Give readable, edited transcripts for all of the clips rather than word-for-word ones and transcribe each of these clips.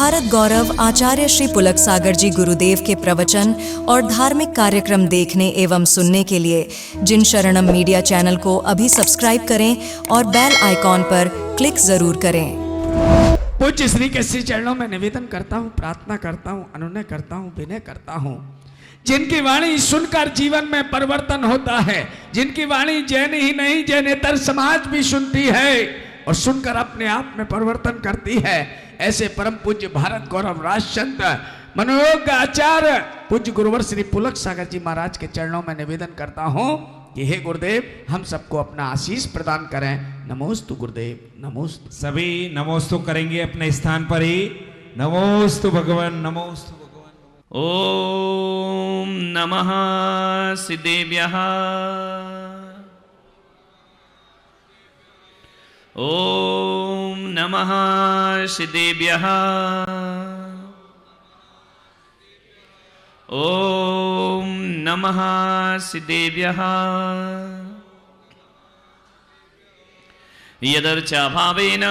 भारत गौरव आचार्य श्री पुलक सागर जी गुरुदेव के प्रवचन और धार्मिक कार्यक्रम देखने एवं सुनने के लिए जिन शरणम मीडिया चैनल को अभी सब्सक्राइब करें और बेल आइकॉन पर क्लिक जरूर करें। पूज्य श्री के श्री चरणों में निवेदन करता हूँ, प्रार्थना करता हूँ, अनुनय करता हूँ, विनय करता हूँ। जिनकी वाणी सुनकर जीवन में परिवर्तन होता है, जिनकी वाणी जैन ही नहीं जैनेतर समाज भी सुनती है और सुनकर अपने आप में परिवर्तन करती है, ऐसे परम पूज्य भारत गौरव राजचंद्र मनोयोग आचार्य पूज्य गुरुवर श्री पुलक सागर जी महाराज के चरणों में निवेदन करता हूँ कि हे गुरुदेव, हम सबको अपना आशीष प्रदान करें। नमोस्तु गुरुदेव, नमोस्तु। सभी नमोस्तु करेंगे अपने स्थान पर ही। नमोस्तु भगवान, नमोस्तु भगवान। ओम नमः सिद्धेभ्यः। ओम नमः सिद्धेभ्यः। ओम नमः सिद्धेभ्यः। यदर्चा भावेन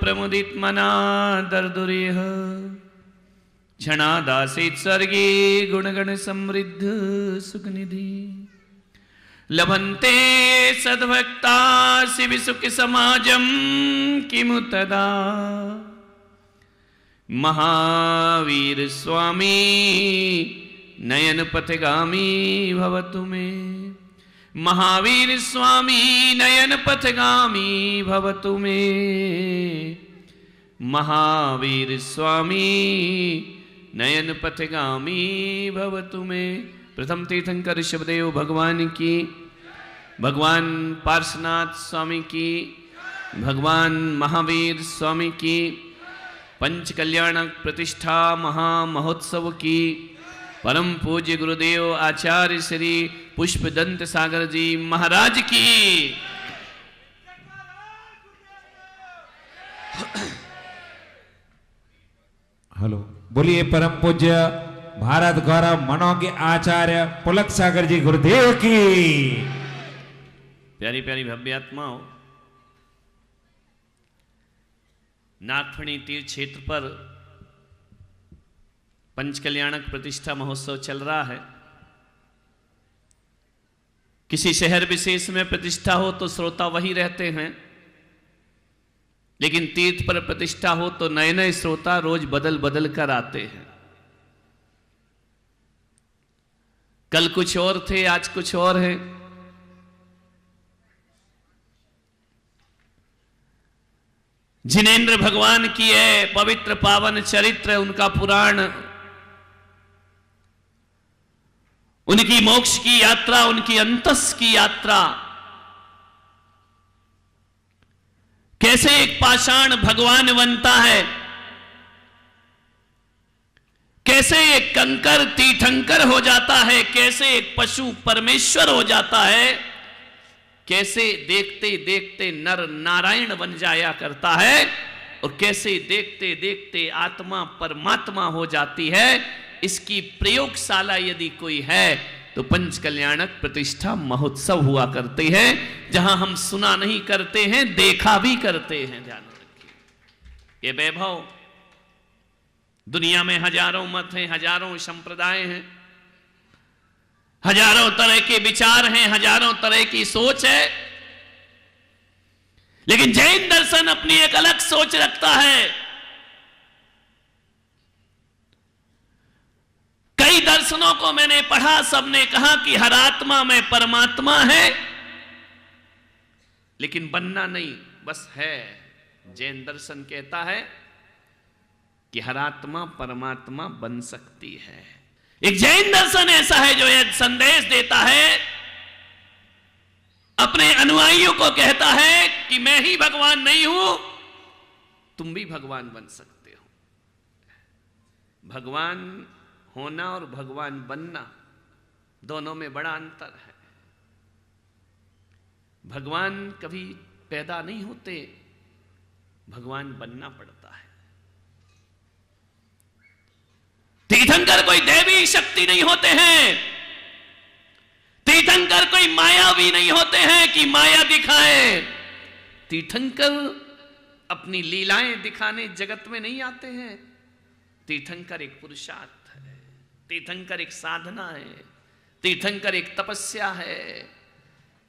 प्रमुदित मना दर्दुरेह क्षणादासीत् स्वर्गे गुणगण समृद्ध सुखनिधि लभन्ते सद्भक्ता शिव सुख समाजम किमु तदा महावीर स्वामी नयन पथगामी भवतु मे। महावीर स्वामी नयन पथगामी भवतु मे। महावीर स्वामी नयन पथगामी भवतु मे। प्रथम तीर्थंकर ऋषभदेव भगवान की, भगवान पार्श्वनाथ स्वामी की, भगवान महावीर स्वामी की, पंच कल्याणक प्रतिष्ठा महामहोत्सव की, परम पूज्य गुरुदेव आचार्य श्री पुष्पदंत सागर जी महाराज की। हेलो, बोलिए परम पूज्य भारत गौरव मनोज्ञ आचार्य पुलक सागर जी गुरुदेव की। प्यारी प्यारी भव्य आत्माओं, नागफणी तीर्थ क्षेत्र पर पंच कल्याणक प्रतिष्ठा महोत्सव चल रहा है। किसी शहर विशेष में प्रतिष्ठा हो तो श्रोता वही रहते हैं, लेकिन तीर्थ पर प्रतिष्ठा हो तो नए नए श्रोता रोज बदल बदल कर आते हैं। कल कुछ और थे, आज कुछ और है। जिनेंद्र भगवान की है पवित्र पावन चरित्र, उनका पुराण, उनकी मोक्ष की यात्रा, उनकी अंतस की यात्रा, कैसे एक पाषाण भगवान बनता है, कैसे एक कंकर तीर्थंकर हो जाता है, कैसे एक पशु परमेश्वर हो जाता है, कैसे देखते देखते नर नारायण बन जाया करता है, और कैसे देखते देखते आत्मा परमात्मा हो जाती है। इसकी प्रयोगशाला यदि कोई है तो पंच कल्याणक प्रतिष्ठा महोत्सव हुआ करते हैं, जहां हम सुना नहीं करते हैं, देखा भी करते हैं। ध्यान रखिए, ये वैभव, दुनिया में हजारों मत हैं, हजारों संप्रदाय हैं, हजारों तरह के विचार हैं, हजारों तरह की सोच है, लेकिन जैन दर्शन अपनी एक अलग सोच रखता है। कई दर्शनों को मैंने पढ़ा, सबने कहा कि हर आत्मा में परमात्मा है, लेकिन बनना नहीं, बस है। जैन दर्शन कहता है कि हर आत्मा परमात्मा बन सकती है। एक जैन दर्शन ऐसा है जो एक संदेश देता है, अपने अनुयायियों को कहता है कि मैं ही भगवान नहीं हूं, तुम भी भगवान बन सकते हो। भगवान होना और भगवान बनना, दोनों में बड़ा अंतर है। भगवान कभी पैदा नहीं होते, भगवान बनना पड़ता है। तीर्थंकर कोई दैवी शक्ति नहीं होते हैं, तीर्थंकर कोई मायावी नहीं होते हैं कि माया दिखाए। तीर्थंकर अपनी लीलाएं दिखाने जगत में नहीं आते हैं, तीर्थंकर एक पुरुषार्थ है, तीर्थंकर एक साधना है, तीर्थंकर एक तपस्या है,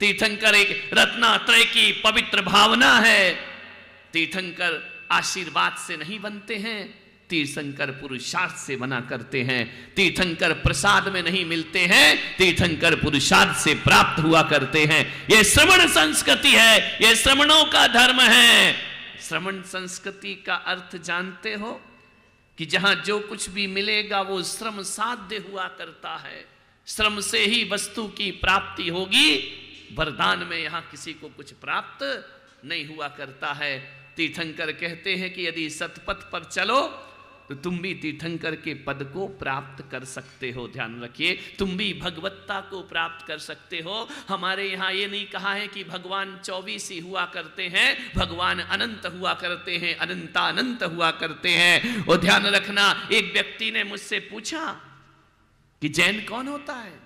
तीर्थंकर एक रत्नात्रय की पवित्र भावना है। तीर्थंकर आशीर्वाद से नहीं बनते हैं, तीर्थंकर पुरुषार्थ से बना करते हैं। तीर्थंकर प्रसाद में नहीं मिलते हैं, तीर्थंकर पुरुषार्थ से प्राप्त हुआ करते हैं। यह श्रवण संस्कृति है, यह श्रवणों का धर्म है। श्रवण संस्कृति का अर्थ जानते हो कि जहां जो कुछ भी मिलेगा वो श्रम साध्य हुआ करता है, श्रम से ही वस्तु की प्राप्ति होगी। वरदान में यहां किसी को कुछ प्राप्त नहीं हुआ करता है। तीर्थंकर कहते हैं कि यदि सतपथ पर चलो तो तुम भी तीर्थंकर के पद को प्राप्त कर सकते हो। ध्यान रखिए, तुम भी भगवत्ता को प्राप्त कर सकते हो। हमारे यहाँ ये नहीं कहा है कि भगवान 24 ही हुआ करते हैं, भगवान अनंत हुआ करते हैं, अनंतानंत हुआ करते हैं। और ध्यान रखना, एक व्यक्ति ने मुझसे पूछा कि जैन कौन होता है?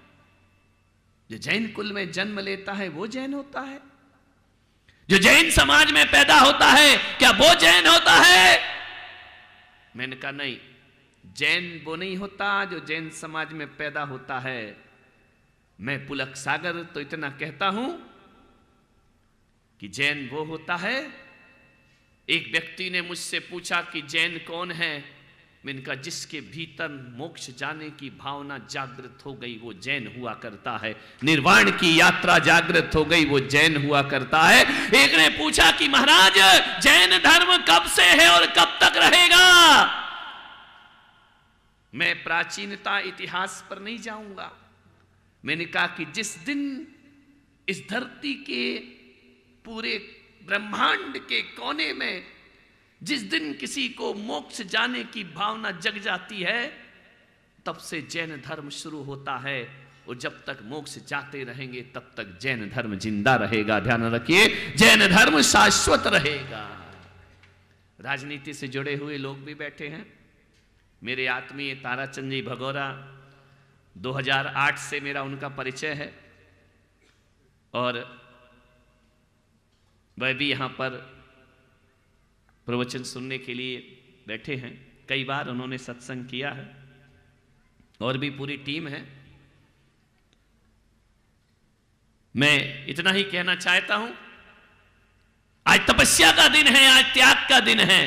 जो जैन कुल में जन्म लेता है वो जैन होता है? जो जैन समाज में पैदा होता है क्या वो जैन होता है? मैंने कहा नहीं, जैन वो नहीं होता जो जैन समाज में पैदा होता है। मैं पुलक सागर तो इतना कहता हूं कि जैन वो होता है। एक व्यक्ति ने मुझसे पूछा कि जैन कौन है? मैंने कहा जिसके भीतर मोक्ष जाने की भावना जागृत हो गई वो जैन हुआ करता है। निर्वाण की यात्रा जागृत हो गई वो जैन हुआ करता है। एक ने पूछा कि महाराज जैन धर्म कब से है और कब तक रहेगा? मैं प्राचीनता इतिहास पर नहीं जाऊंगा। मैंने कहा कि जिस दिन इस धरती के पूरे ब्रह्मांड के कोने में जिस दिन किसी को मोक्ष जाने की भावना जग जाती है तब से जैन धर्म शुरू होता है। और जब तक मोक्ष जाते रहेंगे तब तक जैन धर्म जिंदा रहेगा। ध्यान रखिए, जैन धर्म शाश्वत रहेगा। राजनीति से जुड़े हुए लोग भी बैठे हैं। मेरे आत्मीय ताराचंद जी भगोरा, 2008 से मेरा उनका परिचय है और वह भी यहां पर प्रवचन सुनने के लिए बैठे हैं। कई बार उन्होंने सत्संग किया है और भी पूरी टीम है। मैं इतना ही कहना चाहता हूं, आज तपस्या का दिन है, आज त्याग का दिन है।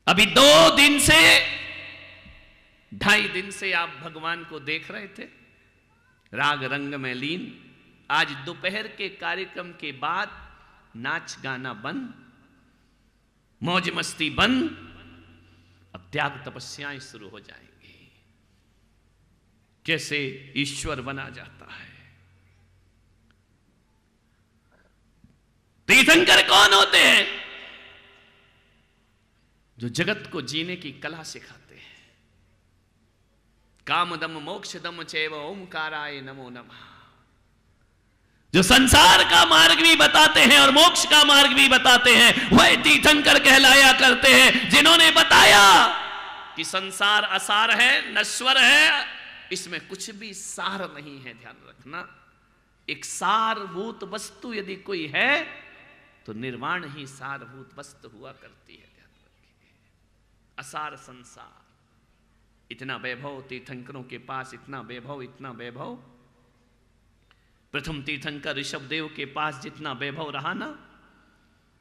अभी 2 दिन से 2.5 दिन से आप भगवान को देख रहे थे राग रंग में लीन। आज दोपहर के कार्यक्रम के बाद नाच गाना बंद, मौज मस्ती बंद, अब त्याग तपस्याएं शुरू हो जाएंगी। कैसे ईश्वर बना जाता है। तीर्थंकर कौन होते हैं? जो जगत को जीने की कला सिखाते हैं। कामदम मोक्षदम चैव ओमकाराय नमो नमः। जो संसार का मार्ग भी बताते हैं और मोक्ष का मार्ग भी बताते हैं, वह तीर्थंकर कहलाया करते हैं। जिन्होंने बताया कि संसार असार है, नश्वर है, इसमें कुछ भी सार नहीं है। ध्यान रखना, एक सारभूत वस्तु यदि कोई है तो निर्वाण ही सारभूत वस्तु हुआ करती है। ध्यान रखिए, असार संसार, इतना वैभव तीर्थंकरों के पास, इतना वैभव, इतना वैभव। प्रथम तीर्थंकर ऋषभदेव के पास जितना वैभव रहा ना,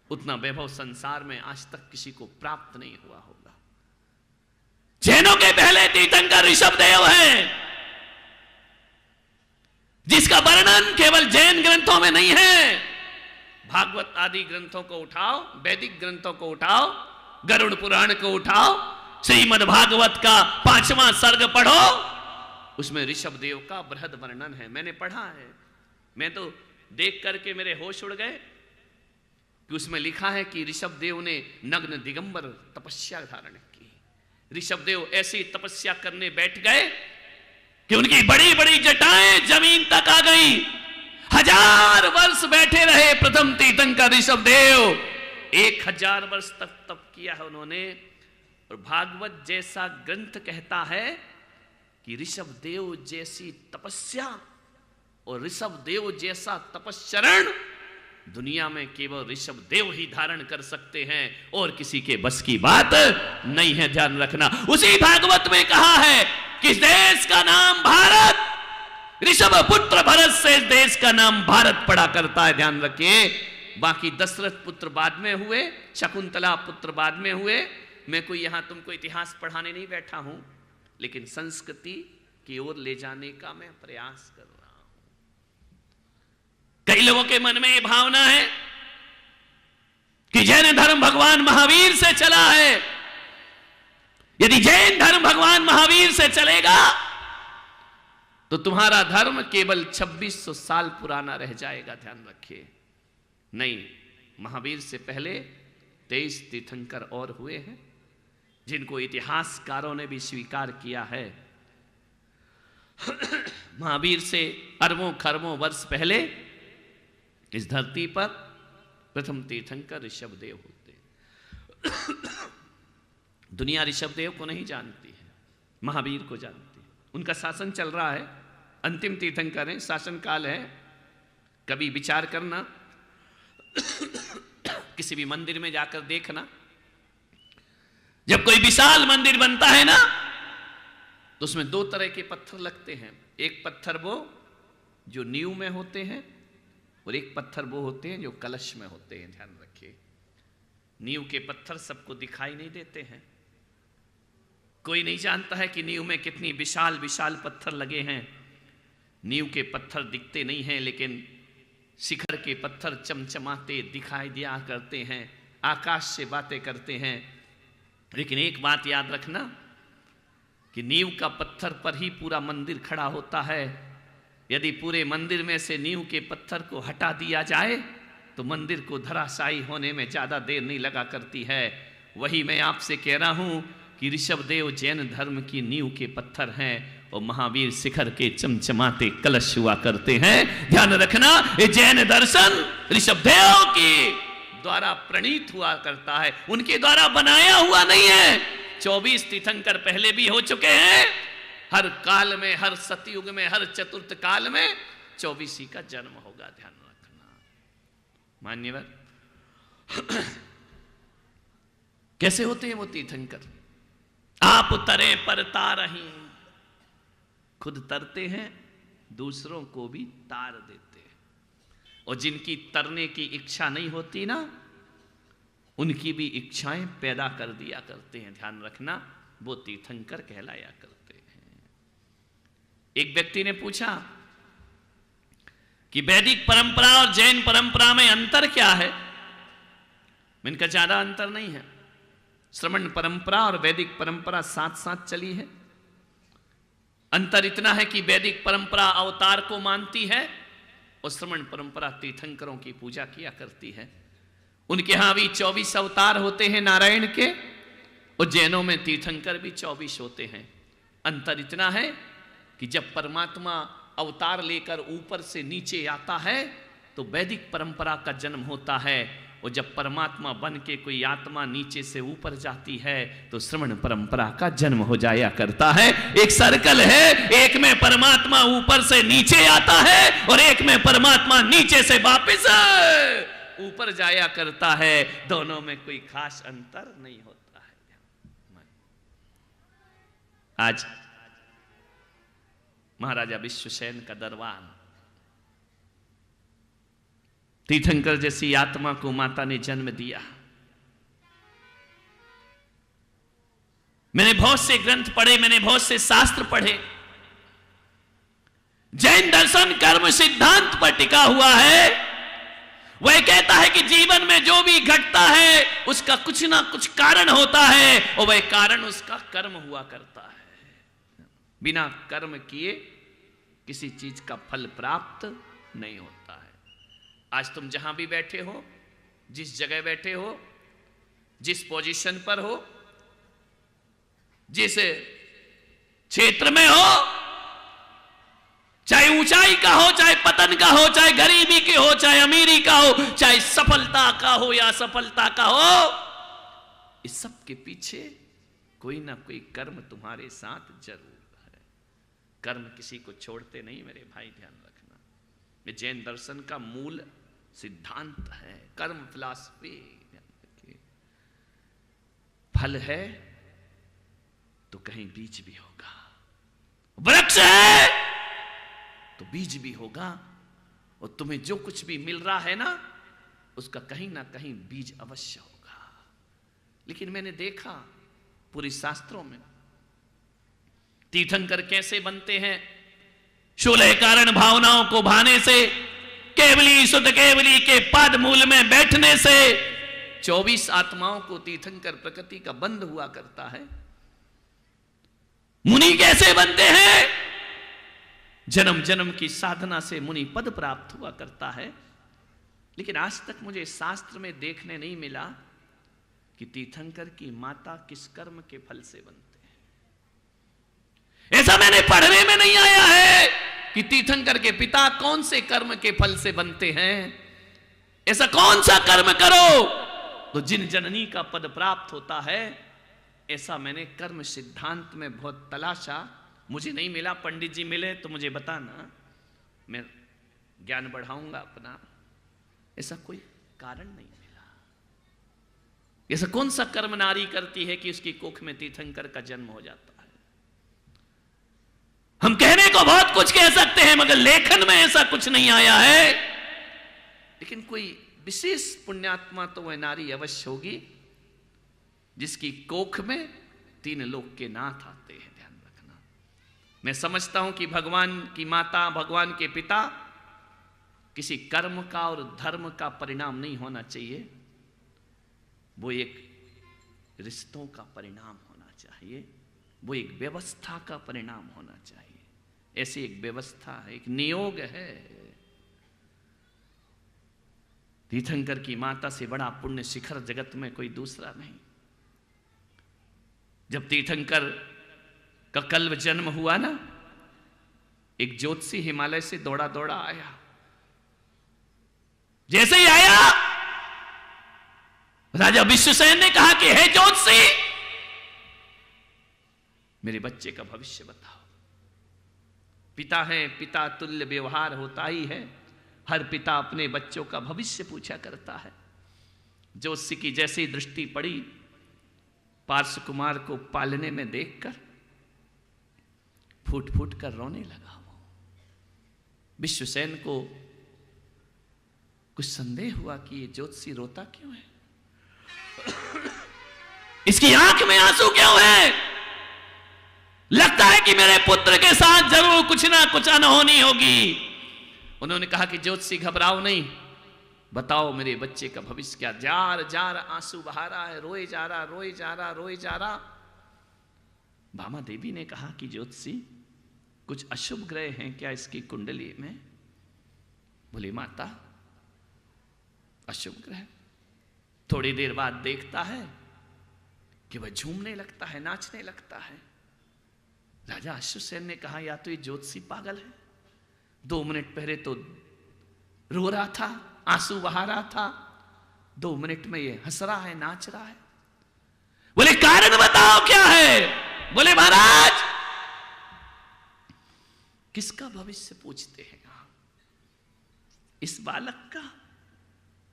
उतना वैभव संसार में आज तक किसी को प्राप्त नहीं हुआ होगा। जैनों के पहले तीर्थंकर ऋषभदेव हैं, जिसका वर्णन केवल जैन ग्रंथों में नहीं है। भागवत आदि ग्रंथों को उठाओ, वैदिक ग्रंथों को उठाओ, गरुड़ पुराण को उठाओ, श्रीमद् भागवत का 5वां सर्ग पढ़ो, उसमें ऋषभदेव का बृहद वर्णन है। मैंने पढ़ा है, मैं तो देख करके मेरे होश उड़ गए कि उसमें लिखा है कि ऋषभदेव ने नग्न दिगंबर तपस्या धारण की। ऋषभदेव ऐसी तपस्या करने बैठ गए कि उनकी बड़ी बड़ी जटाएं जमीन तक आ गई। 1000 वर्ष बैठे रहे प्रथम तीर्थंकर ऋषभदेव। 1000 वर्ष तक तप किया है उन्होंने। और भागवत जैसा ग्रंथ कहता है कि ऋषभदेव जैसी तपस्या और ऋषभदेव जैसा तपश्चरण दुनिया में केवल ऋषभ देव ही धारण कर सकते हैं और किसी के बस की बात नहीं है, ध्यान रखना। उसी भागवत में कहा है कि इस देश का नाम भारत, ऋषभ पुत्र भरत से इस देश का नाम भारत पड़ा करता है, ध्यान रखिए। बाकी दशरथ पुत्र बाद में हुए, शकुंतला पुत्र बाद में हुए। मैं कोई यहां तुमको इतिहास पढ़ाने नहीं बैठा हूं, लेकिन संस्कृति की ओर ले जाने का मैं प्रयास कर रहा हूं। कई लोगों के मन में यह भावना है कि जैन धर्म भगवान महावीर से चला है। यदि जैन धर्म भगवान महावीर से चलेगा तो तुम्हारा धर्म केवल 2600 साल पुराना रह जाएगा, ध्यान रखिए। नहीं, महावीर से पहले 23 तीर्थंकर और हुए हैं, जिनको इतिहासकारों ने भी स्वीकार किया है। महावीर से अरबों खरबों वर्ष पहले इस धरती पर प्रथम तीर्थंकर ऋषभदेव होते। दुनिया ऋषभदेव को नहीं जानती है, महावीर को जानती है। उनका शासन चल रहा है, अंतिम तीर्थंकर है, शासन काल है। कभी विचार करना, किसी भी मंदिर में जाकर देखना, जब कोई विशाल मंदिर बनता है ना तो उसमें दो तरह के पत्थर लगते हैं। एक पत्थर वो जो नींव में होते हैं और एक पत्थर वो होते हैं जो कलश में होते हैं, ध्यान रखिए। नींव के पत्थर सबको दिखाई नहीं देते हैं, कोई नहीं जानता है कि नींव में कितनी विशाल विशाल पत्थर लगे हैं। नींव के पत्थर दिखते नहीं हैं, लेकिन शिखर के पत्थर चमचमाते दिखाई दिया करते हैं, आकाश से बातें करते हैं। लेकिन एक बात याद रखना कि नींव का पत्थर पर ही पूरा मंदिर खड़ा होता है। यदि पूरे मंदिर में से नींव के पत्थर को हटा दिया जाए तो मंदिर को धराशायी होने में ज्यादा देर नहीं लगा करती है। वही मैं आपसे कह रहा हूं कि ऋषभदेव जैन धर्म की नींव के पत्थर हैं और महावीर शिखर के चमचमाते कलश हुआ करते हैं। ध्यान रखना, ये जैन दर्शन ऋषभदेव के द्वारा प्रणीत हुआ करता है, उनके द्वारा बनाया हुआ नहीं है। 24 तीर्थंकर पहले भी हो चुके हैं। हर काल में, हर सतयुग में, हर चतुर्थ काल में 24 ही का जन्म होगा, ध्यान रखना। मान्यवर, कैसे होते हैं वो तीर्थंकर? आप तरे पर तारही, खुद तरते हैं, दूसरों को भी तार देते हैं। और जिनकी तरने की इच्छा नहीं होती ना, उनकी भी इच्छाएं पैदा कर दिया करते हैं, ध्यान रखना। वो तीर्थंकर कहलाया करते हैं। एक व्यक्ति ने पूछा कि वैदिक परंपरा और जैन परंपरा में अंतर क्या है? इनका ज्यादा अंतर नहीं है। श्रमण परंपरा और वैदिक परंपरा साथ साथ चली है। अंतर इतना है कि वैदिक परंपरा अवतार को मानती है और श्रमण परंपरा तीर्थंकरों की पूजा किया करती है। उनके यहां भी 24 अवतार होते हैं नारायण के, और जैनों में तीर्थंकर भी 24 होते हैं। अंतर इतना है कि जब परमात्मा अवतार लेकर ऊपर से नीचे आता है तो वैदिक परंपरा का जन्म होता है, और जब परमात्मा बन के कोई आत्मा नीचे से ऊपर जाती है तो श्रमण परंपरा का जन्म हो जाया करता है। एक सर्कल है, एक में परमात्मा ऊपर से नीचे आता है और एक में परमात्मा नीचे से वापस ऊपर जाया करता है। दोनों में कोई खास अंतर नहीं होता है। आज महाराजा विश्वसेन का दरबार, तीर्थंकर जैसी आत्मा को माता ने जन्म दिया। मैंने बहुत से ग्रंथ पढ़े, मैंने बहुत से शास्त्र पढ़े। जैन दर्शन कर्म सिद्धांत पर टिका हुआ है। वह कहता है कि जीवन में जो भी घटता है उसका कुछ ना कुछ कारण होता है, और वह कारण उसका कर्म हुआ करता है। बिना कर्म किए किसी चीज का फल प्राप्त नहीं होता है। आज तुम जहां भी बैठे हो, जिस जगह बैठे हो, जिस पोजीशन पर हो, जिस क्षेत्र में हो, चाहे ऊंचाई का हो, चाहे पतन का हो, चाहे गरीबी के हो, चाहे अमीरी का हो, चाहे सफलता का हो या असफलता का हो, इस सब के पीछे कोई ना कोई कर्म तुम्हारे साथ जरूर है। कर्म किसी को छोड़ते नहीं मेरे भाई, ध्यान रखना। ये जैन दर्शन का मूल सिद्धांत है, कर्म फिलॉसफी। फल है तो कहीं बीज भी होगा, वृक्ष है तो बीज भी होगा, और तुम्हें जो कुछ भी मिल रहा है ना, उसका कहीं ना कहीं बीज अवश्य होगा। लेकिन मैंने देखा पूरी शास्त्रों में तीर्थंकर कैसे बनते हैं, 16 कारण भावनाओं को भाने से, केवली शुद्ध केवली के पद मूल में बैठने से 24 आत्माओं को तीर्थंकर प्रकृति का बंध हुआ करता है। मुनि कैसे बनते हैं, जन्म जन्म की साधना से मुनि पद प्राप्त हुआ करता है। लेकिन आज तक मुझे शास्त्र में देखने नहीं मिला कि तीर्थंकर की माता किस कर्म के फल से बनते हैं। ऐसा मैंने पढ़ने में नहीं आया है कि तीर्थंकर के पिता कौन से कर्म के फल से बनते हैं। ऐसा कौन सा कर्म करो तो जिन जननी का पद प्राप्त होता है, ऐसा मैंने कर्म सिद्धांत में बहुत तलाशा, मुझे नहीं मिला। पंडित जी मिले तो मुझे बताना, मैं ज्ञान बढ़ाऊंगा अपना। ऐसा कोई कारण नहीं मिला। ऐसा कौन सा कर्म नारी करती है कि उसकी कोख में तीर्थंकर का जन्म हो जाता है। हम कहने को बहुत कुछ कह सकते हैं, मगर लेखन में ऐसा कुछ नहीं आया है। लेकिन कोई विशेष पुण्यात्मा तो वह नारी अवश्य होगी जिसकी कोख में 3 लोक के नाथ आते हैं। ध्यान रखना। मैं समझता हूं कि भगवान की माता, भगवान के पिता किसी कर्म का और धर्म का परिणाम नहीं होना चाहिए, वो एक रिश्तों का परिणाम होना चाहिए, वो एक व्यवस्था का परिणाम होना चाहिए। ऐसी एक व्यवस्था है, एक नियोग है। तीर्थंकर की माता से बड़ा पुण्य शिखर जगत में कोई दूसरा नहीं। जब तीर्थंकर का कल्प जन्म हुआ ना, एक ज्योतिषी हिमालय से दौड़ा दौड़ा आया। जैसे ही आया, राजा विश्वसेन ने कहा कि हे ज्योतिषी, मेरे बच्चे का भविष्य बताओ। पिता है, पिता तुल्य व्यवहार होता ही है। हर पिता अपने बच्चों का भविष्य पूछा करता है। ज्योतिषी की जैसी दृष्टि पड़ी, पार्श्व कुमार को पालने में देखकर फूट फूट कर रोने लगा। वो विश्वसेन को कुछ संदेह हुआ कि ये ज्योतिषी रोता क्यों है, इसकी आंख में आंसू क्यों है। लगता है कि मेरे पुत्र के साथ जरूर कुछ ना कुछ अनहोनी होगी। उन्होंने कहा कि ज्योतिषी घबराओ नहीं, बताओ मेरे बच्चे का भविष्य क्या। जार जार आंसू बहा रहा है, रोए जा रहा, रोए जा रहा, रोए जा रहा। भामा देवी ने कहा कि ज्योतिषी, कुछ अशुभ ग्रह हैं क्या इसकी कुंडली में। बोली माता, अशुभ ग्रह। थोड़ी देर बाद देखता है कि वह झूमने लगता है, नाचने लगता है। राजा अश्वसेन ने कहा या तो ये ज्योतिषी पागल है, 2 मिनट पहले तो रो रहा था, आंसू बहा रहा था, 2 मिनट में ये हंस रहा है, नाच रहा है। बोले कारण बताओ क्या है। बोले महाराज, किसका भविष्य पूछते हैं आप? इस बालक का।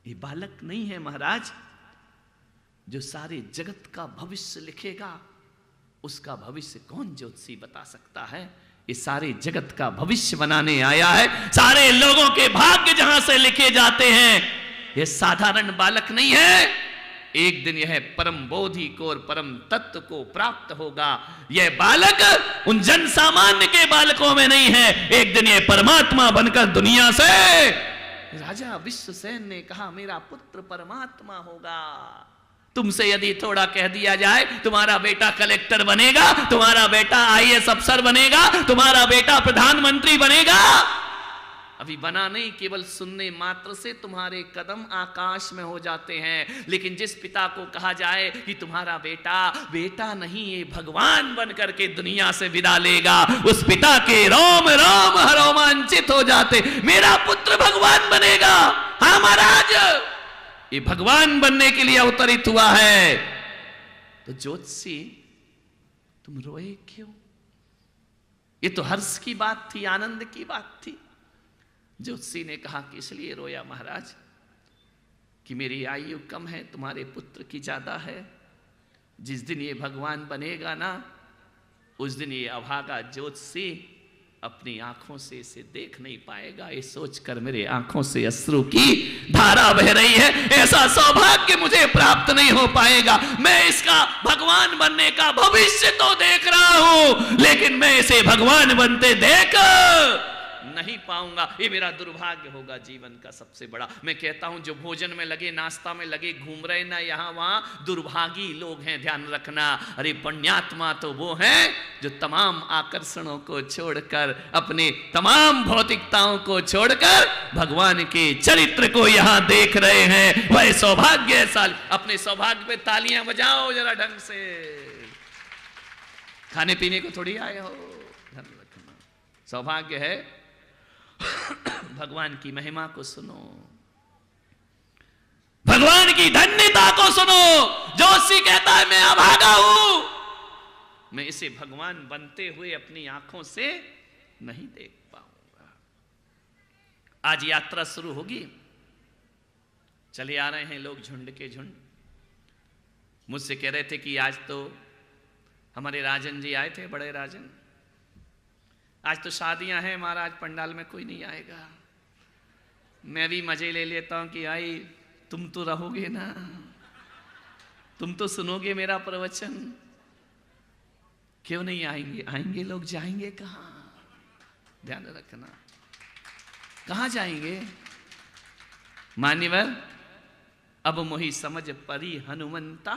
ये बालक नहीं है महाराज, जो सारे जगत का भविष्य लिखेगा, उसका भविष्य कौन ज्योतिषी बता सकता है। ये सारे जगत का भविष्य बनाने आया है। सारे लोगों के भाग्य जहां से लिखे जाते हैं, ये साधारण बालक नहीं है। एक दिन यह परम बोधि को और परम तत्व को प्राप्त होगा। यह बालक उन जन सामान्य के बालकों में नहीं है, एक दिन यह परमात्मा बनकर दुनिया से। राजा विश्वसेन ने कहा मेरा पुत्र परमात्मा होगा। तुमसे यदि थोड़ा कह दिया जाए तुम्हारा बेटा कलेक्टर बनेगा, तुम्हारा बेटा आईएएस अफसर बनेगा, तुम्हारा बेटा प्रधानमंत्री बनेगा, अभी बना नहीं, केवल सुनने मात्र से तुम्हारे कदम आकाश में हो जाते हैं। लेकिन जिस पिता को कहा जाए कि तुम्हारा बेटा बेटा नहीं, ये भगवान बनकर के दुनिया से विदा लेगा, उस पिता के रोम रोम रोमांचित हो जाते। मेरा पुत्र भगवान बनेगा। हाँ महाराज, ये भगवान बनने के लिए अवतरित हुआ है। तो ज्योतिषी, तुम रोए क्यों? ये तो हर्ष की बात थी, आनंद की बात थी। ज्योतिषी ने कहा कि इसलिए रोया महाराज, कि मेरी आयु कम है, तुम्हारे पुत्र की ज्यादा है। जिस दिन ये भगवान बनेगा ना, उस दिन ये अभागा ज्योतिषी अपनी आंखों से इसे देख नहीं पाएगा। ये सोचकर मेरे आंखों से अश्रु की धारा बह रही है। ऐसा सौभाग्य मुझे प्राप्त नहीं हो पाएगा। मैं इसका भगवान बनने का भविष्य तो देख रहा हूं, लेकिन मैं इसे भगवान बनते देख नहीं पाऊंगा। ये मेरा दुर्भाग्य होगा जीवन का सबसे बड़ा। मैं कहता हूं जो भोजन में लगे, नाश्ता में लगे, घूम रहे ना यहां वहां, दुर्भागी लोग हैं, ध्यान रखना। अरे पुण्यात्मा तो वो हैं जो तमाम आकर्षणों को छोड़कर, अपने तमाम भौतिकताओं को छोड़कर भगवान के चरित्र को यहां देख रहे हैं। वह सौभाग्यशाली। अपने सौभाग्य पे तालियां बजाओ जरा ढंग से। खाने पीने को थोड़ी आए हो, ध्यान रखना। सौभाग्य है भगवान की महिमा को सुनो, भगवान की धन्यता को सुनो। जोशी कहता है मैं अभागा हूं, मैं इसे भगवान बनते हुए अपनी आंखों से नहीं देख पाऊंगा। आज यात्रा शुरू होगी, चले आ रहे हैं लोग झुंड के झुंड। मुझसे कह रहे थे कि आज तो हमारे राजन जी आए थे, बड़े राजन, आज तो शादियां हैं महाराज, पंडाल में कोई नहीं आएगा। मैं भी मजे ले लेता हूं कि आई तुम तो रहोगे ना, तुम तो सुनोगे मेरा प्रवचन, क्यों नहीं आएंगे? आएंगे लोग, जाएंगे कहां? ध्यान रखना, कहां जाएंगे? मान्यवर, अब मोही समझ परी हनुमंता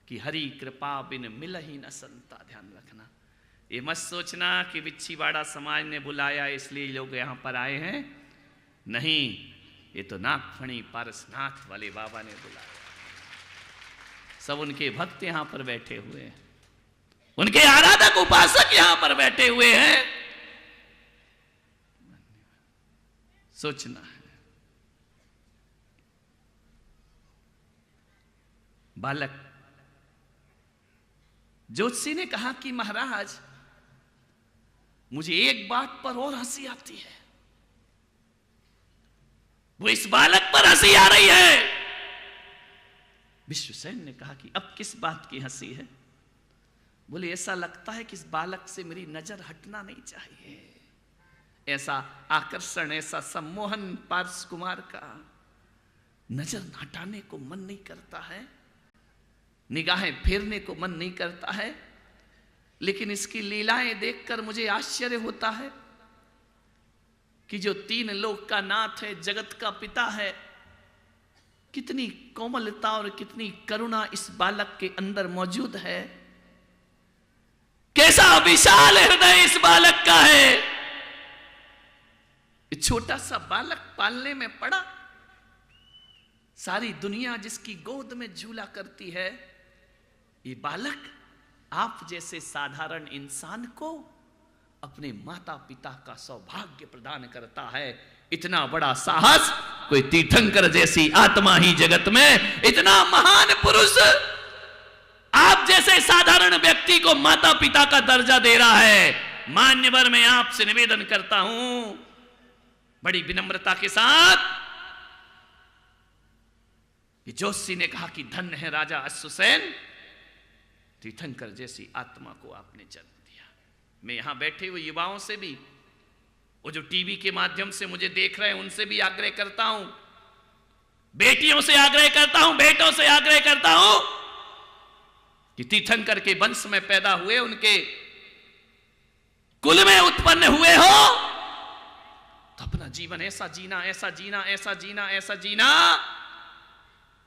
कि हरि कृपा बिन मिल ही न संता। ध्यान रखना, ये मत सोचना कि बिच्छीवाड़ा समाज ने बुलाया इसलिए लोग यहां पर आए हैं। नहीं, ये तो नागफणी पारसनाथ वाले बाबा ने बुलाया। सब उनके भक्त यहां पर बैठे हुए हैं, उनके आराधक उपासक यहां पर बैठे हुए हैं। सोचना है। बालक ज्योतिषी ने कहा कि महाराज मुझे एक बात पर और हंसी आती है। वो इस बालक पर हंसी आ रही है। विश्वसेन ने कहा कि अब किस बात की हंसी है? बोले ऐसा लगता है कि इस बालक से मेरी नजर हटना नहीं चाहिए। ऐसा आकर्षण, ऐसा सम्मोहन पार्स कुमार का, नजर हटाने को मन नहीं करता है, निगाहें फेरने को मन नहीं करता है। लेकिन इसकी लीलाएं देखकर मुझे आश्चर्य होता है कि जो तीन लोक का नाथ है, जगत का पिता है, कितनी कोमलता और कितनी करुणा इस बालक के अंदर मौजूद है। कैसा विशाल हृदय इस बालक का है। छोटा सा बालक पालने में पड़ा, सारी दुनिया जिसकी गोद में झूला करती है, ये बालक आप जैसे साधारण इंसान को अपने माता पिता का सौभाग्य प्रदान करता है। इतना बड़ा साहस कोई तीर्थंकर जैसी आत्मा ही जगत में, इतना महान पुरुष आप जैसे साधारण व्यक्ति को माता पिता का दर्जा दे रहा है। मान्यवर, मैं आपसे निवेदन करता हूं बड़ी विनम्रता के साथ। जोशी ने कहा कि धन्य है राजा अश्वसेन, तीर्थंकर जैसी आत्मा को आपने जन्म दिया। मैं यहां बैठे हुए युवाओं से भी, वो जो टीवी के माध्यम से मुझे देख रहे हैं, उनसे भी आग्रह करता हूं, बेटियों से आग्रह करता हूं, बेटों से आग्रह करता हूं कि तीर्थंकर के वंश में पैदा हुए, उनके कुल में उत्पन्न हुए हो तो अपना जीवन ऐसा जीना, ऐसा जीना, ऐसा जीना, ऐसा जीना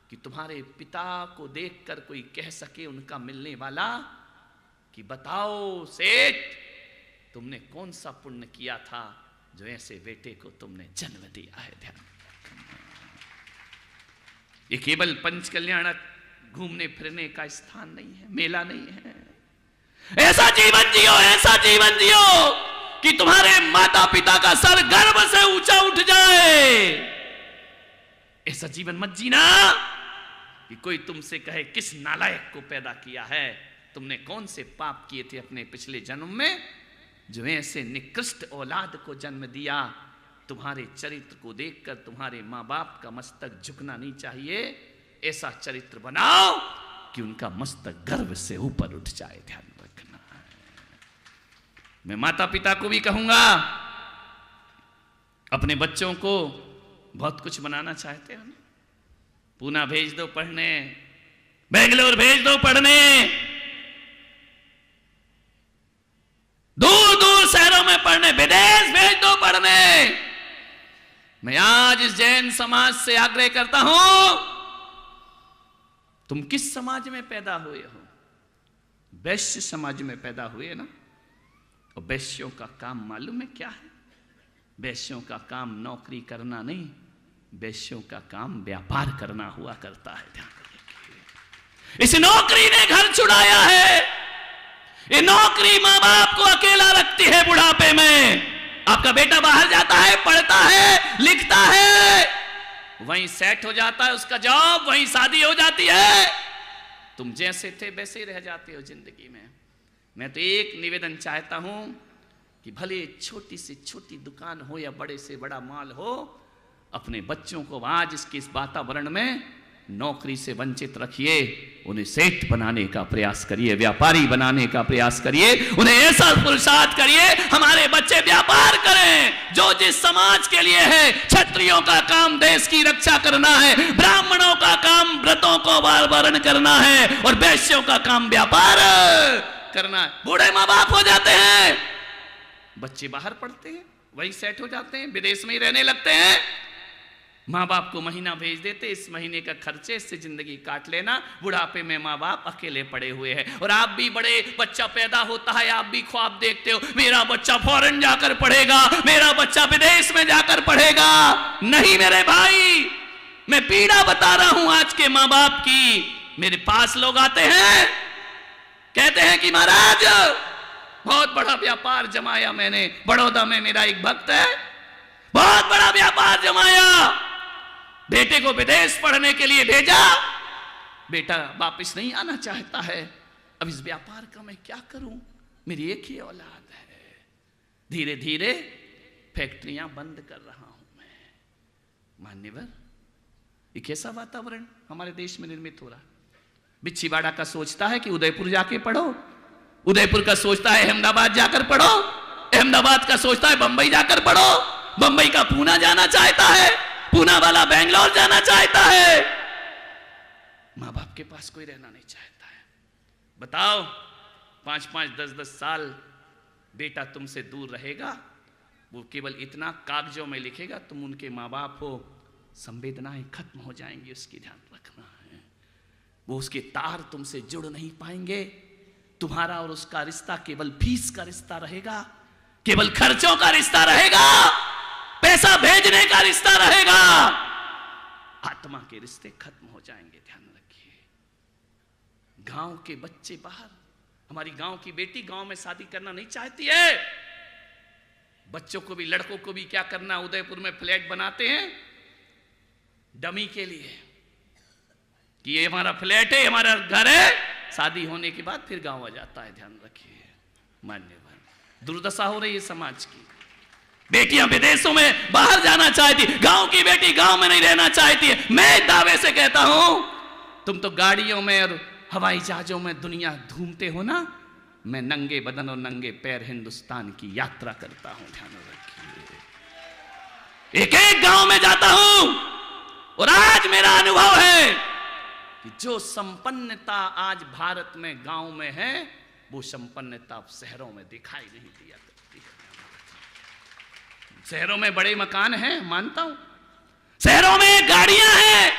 कि तुम्हारे पिता को देखकर कोई कह सके उनका मिलने वाला कि बताओ सेठ, तुमने कौन सा पुण्य किया था जो ऐसे बेटे को तुमने जन्म दिया है। ध्यान, ये केवल पंच कल्याणक घूमने फिरने का स्थान नहीं है, मेला नहीं है। ऐसा जीवन जियो, ऐसा जीवन जियो कि तुम्हारे माता पिता का सर गर्व से ऊंचा उठ जाए। ऐसा जीवन मत जीना कि कोई तुमसे कहे किस नालायक को पैदा किया है, तुमने कौन से पाप किए थे अपने पिछले जन्म में जो ऐसे निकृष्ट औलाद को जन्म दिया। तुम्हारे चरित्र को देखकर तुम्हारे माँ बाप का मस्तक झुकना नहीं चाहिए। ऐसा चरित्र बनाओ कि उनका मस्तक गर्व से ऊपर उठ जाए। ध्यान रखना है। मैं माता पिता को भी कहूंगा, अपने बच्चों को बहुत कुछ बनाना चाहते हो ना, पूना भेज दो पढ़ने, बेंगलोर भेज दो पढ़ने, दूर दूर शहरों में पढ़ने, विदेश भेज दो पढ़ने। मैं आज इस जैन समाज से आग्रह करता हूं, तुम किस समाज में पैदा हुए हो? वैश्य समाज में पैदा हुए ना। और वैश्यों का काम मालूम है क्या है? वैश्यों का काम नौकरी करना नहीं, वैश्यों का काम व्यापार करना हुआ करता है। ध्यान रखिए, इस नौकरी ने घर छुड़ाया है। ये नौकरी मां बाप को अकेला रखती है बुढ़ापे में। आपका बेटा बाहर जाता है, पढ़ता है, लिखता है, वहीं सेट हो जाता है उसका जॉब, वहीं शादी हो जाती है। तुम जैसे थे वैसे ही रह जाते हो जिंदगी में। मैं तो एक निवेदन चाहता हूं कि भले छोटी से छोटी दुकान हो या बड़े से बड़ा माल हो, अपने बच्चों को आज इसके इस वातावरण में नौकरी से वंचित रखिए। उन्हें सेठ बनाने का प्रयास करिए, व्यापारी बनाने का प्रयास करिए, उन्हें ऐसा पुरुषार्थ करिए हमारे बच्चे व्यापार करें। जो जिस समाज के लिए है, क्षत्रियों का काम देश की रक्षा करना है, ब्राह्मणों का काम व्रतों को वारण करना है, और वैश्यों का काम व्यापार करना है। बूढ़े माँ बाप हो जाते हैं, बच्चे बाहर पढ़ते हैं, वही सेट हो जाते हैं, विदेश में ही रहने लगते हैं। माँ बाप को महीना भेज देते, इस महीने का खर्चे इससे जिंदगी काट लेना। बुढ़ापे में माँ बाप अकेले पड़े हुए हैं। और आप भी बड़े, बच्चा पैदा होता है, आप भी ख्वाब देखते हो मेरा बच्चा फॉरेन जाकर पढ़ेगा, मेरा बच्चा विदेश में जाकर पढ़ेगा। नहीं मेरे भाई, मैं पीड़ा बता रहा हूं आज के माँ बाप की। मेरे पास लोग आते हैं, कहते हैं कि महाराज बहुत बड़ा व्यापार जमाया मैंने, बड़ौदा में मेरा एक भक्त है, बहुत बड़ा व्यापार जमाया, बेटे को विदेश पढ़ने के लिए भेजा, बेटा वापस नहीं आना चाहता है। अब इस व्यापार का मैं क्या करूं? मेरी एक ही औलाद है। धीरे धीरे फैक्ट्रियां बंद कर रहा हूं मैं। मान्यवर, ये कैसा वातावरण हमारे देश में निर्मित हो रहा? बिच्छीवाड़ा का सोचता है कि उदयपुर जाके पढ़ो, उदयपुर का सोचता है अहमदाबाद जाकर पढ़ो, अहमदाबाद का सोचता है बंबई जाकर पढ़ो, बंबई का पूना जाना चाहता है, पूना वाला बेंगलोर जाना चाहता है। माँ बाप के पास कोई रहना नहीं चाहता है। बताओ, 5-5, 10-10 साल बेटा तुमसे दूर रहेगा, वो केवल इतना कागजों में लिखेगा, तुम उनके माँ बाप हो, संवेदनाएं खत्म हो जाएंगी, उसकी ध्यान रखना है। वो उसके तार तुमसे जुड़ नहीं पाएंगे। तुम्हारा और उसका रिश्ता केवल फीस का रिश्ता रहेगा, केवल खर्चों का रिश्ता रहेगा, पैसा भेजने का रिश्ता रहेगा। आत्मा के रिश्ते खत्म हो जाएंगे। ध्यान रखिए। गांव के बच्चे बाहर, हमारी गांव की बेटी गांव में शादी करना नहीं चाहती है। बच्चों को भी, लड़कों को भी क्या करना, उदयपुर में फ्लैट बनाते हैं डमी के लिए कि ये हमारा फ्लैट है, हमारा घर है। शादी होने के बाद फिर गांव आ जाता है। ध्यान रखिए। मान्यवर, दुर्दशा हो रही है समाज की। बेटियां विदेशों में बाहर जाना चाहती, गांव की बेटी गांव में नहीं रहना चाहती है। मैं दावे से कहता हूं, तुम तो गाड़ियों में और हवाई जहाजों में दुनिया घूमते हो ना, मैं नंगे बदन और नंगे पैर हिंदुस्तान की यात्रा करता हूं। ध्यान रखिए। एक एक गांव में जाता हूं, और आज मेरा अनुभव है कि जो संपन्नता आज भारत में गांव में है, वो संपन्नता शहरों में दिखाई नहीं दिया करती है। शहरों में बड़े मकान हैं, मानता हूं, शहरों में गाड़ियां हैं,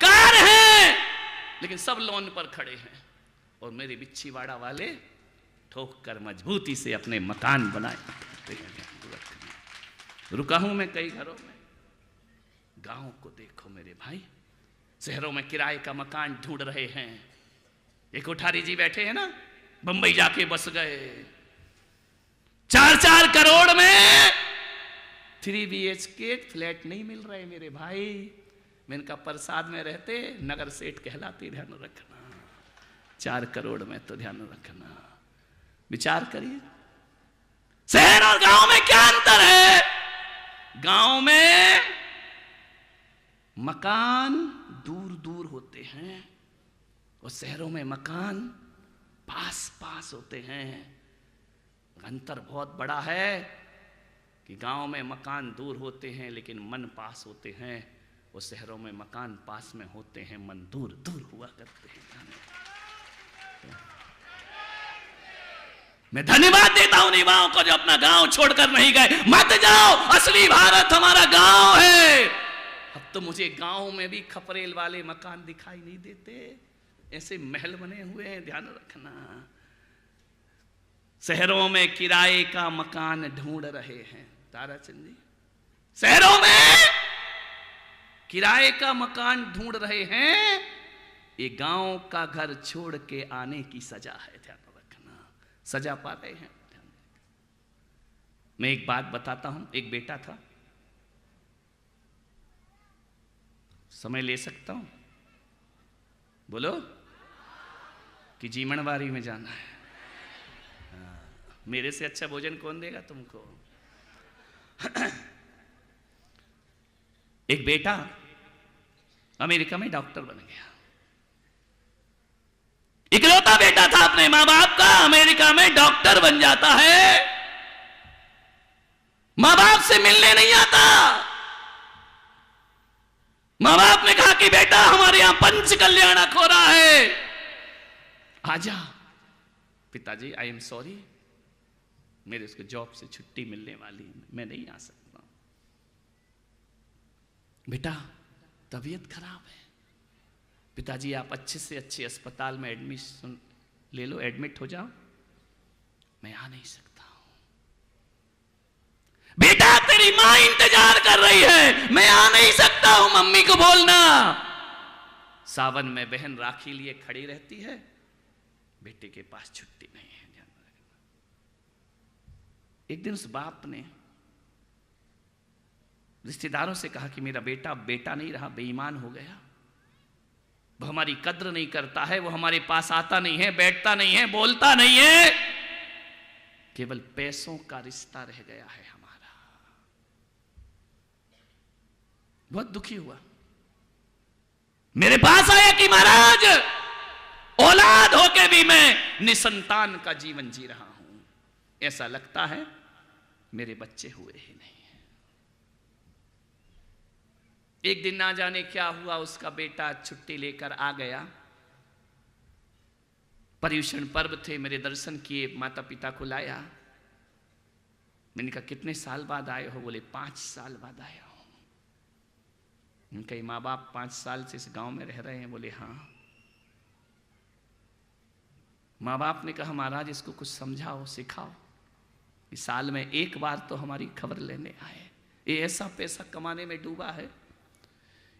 कार हैं, लेकिन सब लोन पर खड़े हैं। और मेरे बिच्छीवाड़ा वाले ठोक कर मजबूती से अपने मकान बनाए। रुका हूं मैं कई घरों में। गांव को देखो मेरे भाई, शहरों में किराए का मकान ढूंढ रहे हैं। एक कोठारी जी बैठे हैं ना, बंबई जाके बस गए, 4-4 करोड़ में 3 BHK फ्लैट नहीं मिल रहे मेरे भाई। मैं इनका प्रसाद में रहते नगर सेठ कहलाते। ध्यान रखना, 4 करोड़ में तो ध्यान रखना। विचार करिए, शहर और गांव में क्या अंतर है? गांव में मकान दूर दूर होते हैं और शहरों में मकान पास पास होते हैं। अंतर बहुत बड़ा है कि गांव में मकान दूर होते हैं लेकिन मन पास होते हैं, और शहरों में मकान पास में होते हैं, मन दूर दूर हुआ करते हैं। मैं धन्यवाद देता हूं युवाओं को जो अपना गांव छोड़कर नहीं गए। मत जाओ, असली भारत हमारा गांव है। अब तो मुझे गांव में भी खपरेल वाले मकान दिखाई नहीं देते, ऐसे महल बने हुए हैं, ध्यान रखना। शहरों में किराए का मकान ढूंढ रहे हैं ताराचंद जी, शहरों में किराए का मकान ढूंढ रहे हैं। ये गांव का घर छोड़ के आने की सजा है, ध्यान रखना, सजा पा रहे हैं। मैं एक बात बताता हूं। एक बेटा था, समय ले सकता हूं? बोलो कि जीमणवारी में जाना है। मेरे से अच्छा भोजन कौन देगा तुमको? एक बेटा अमेरिका में डॉक्टर बन गया। इकलौता बेटा था अपने मां बाप का, अमेरिका में डॉक्टर बन जाता है। मां बाप से मिलने नहीं आता। मां बाप ने कहा कि बेटा हमारे यहां पंच कल्याणक हो रहा है, आजा। पिताजी आई एम सॉरी, मेरे उसको जॉब से छुट्टी मिलने वाली, मैं नहीं आ सकता। बेटा तबीयत खराब है। पिताजी आप अच्छे से अच्छे अस्पताल में एडमिशन ले लो, एडमिट हो जाओ, मैं आ नहीं सकता हूं। बेटा तेरी मां इंतजार कर रही है, मैं आ नहीं सकता हूं, मम्मी को बोलना। सावन में बहन राखी लिए खड़ी रहती है, बेटे के पास छुट्टी नहीं है। एक दिन उस बाप ने रिश्तेदारों से कहा कि मेरा बेटा बेटा नहीं रहा, बेईमान हो गया, वो हमारी कद्र नहीं करता है, वो हमारे पास आता नहीं है, बैठता नहीं है, बोलता नहीं है, केवल पैसों का रिश्ता रह गया है हमारा। बहुत दुखी हुआ, मेरे पास आया कि महाराज औलाद होके भी मैं निसंतान का जीवन जी रहा हूं, ऐसा लगता है मेरे बच्चे हुए ही नहीं। एक दिन ना जाने क्या हुआ, उसका बेटा छुट्टी लेकर आ गया। पर्युषण पर्व थे, मेरे दर्शन किए, माता पिता को लाया। मैंने कहा कितने साल बाद आए हो? बोले 5 साल बाद आया हूं। उनके माँ बाप 5 साल से इस गांव में रह रहे हैं? बोले हाँ। माँ बाप ने कहा महाराज इसको कुछ समझाओ, सिखाओ, इस साल में एक बार तो हमारी खबर लेने आए, ये ऐसा पैसा कमाने में डूबा है,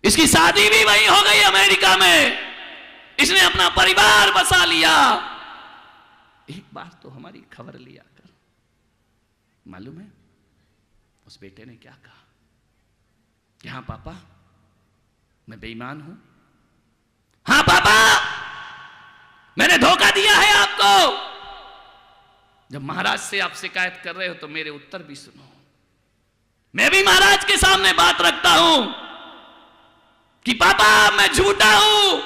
इसकी शादी भी वहीं हो गई अमेरिका में, इसने अपना परिवार बसा लिया, एक बार तो हमारी खबर लिया कर। मालूम है उस बेटे ने क्या कहा कि हाँ पापा मैं बेईमान हूं, हाँ पापा मैंने धोखा दिया है आपको। जब महाराज से आप शिकायत कर रहे हो तो मेरे उत्तर भी सुनो। मैं भी महाराज के सामने बात रखता हूं कि पापा मैं झूठा हूं,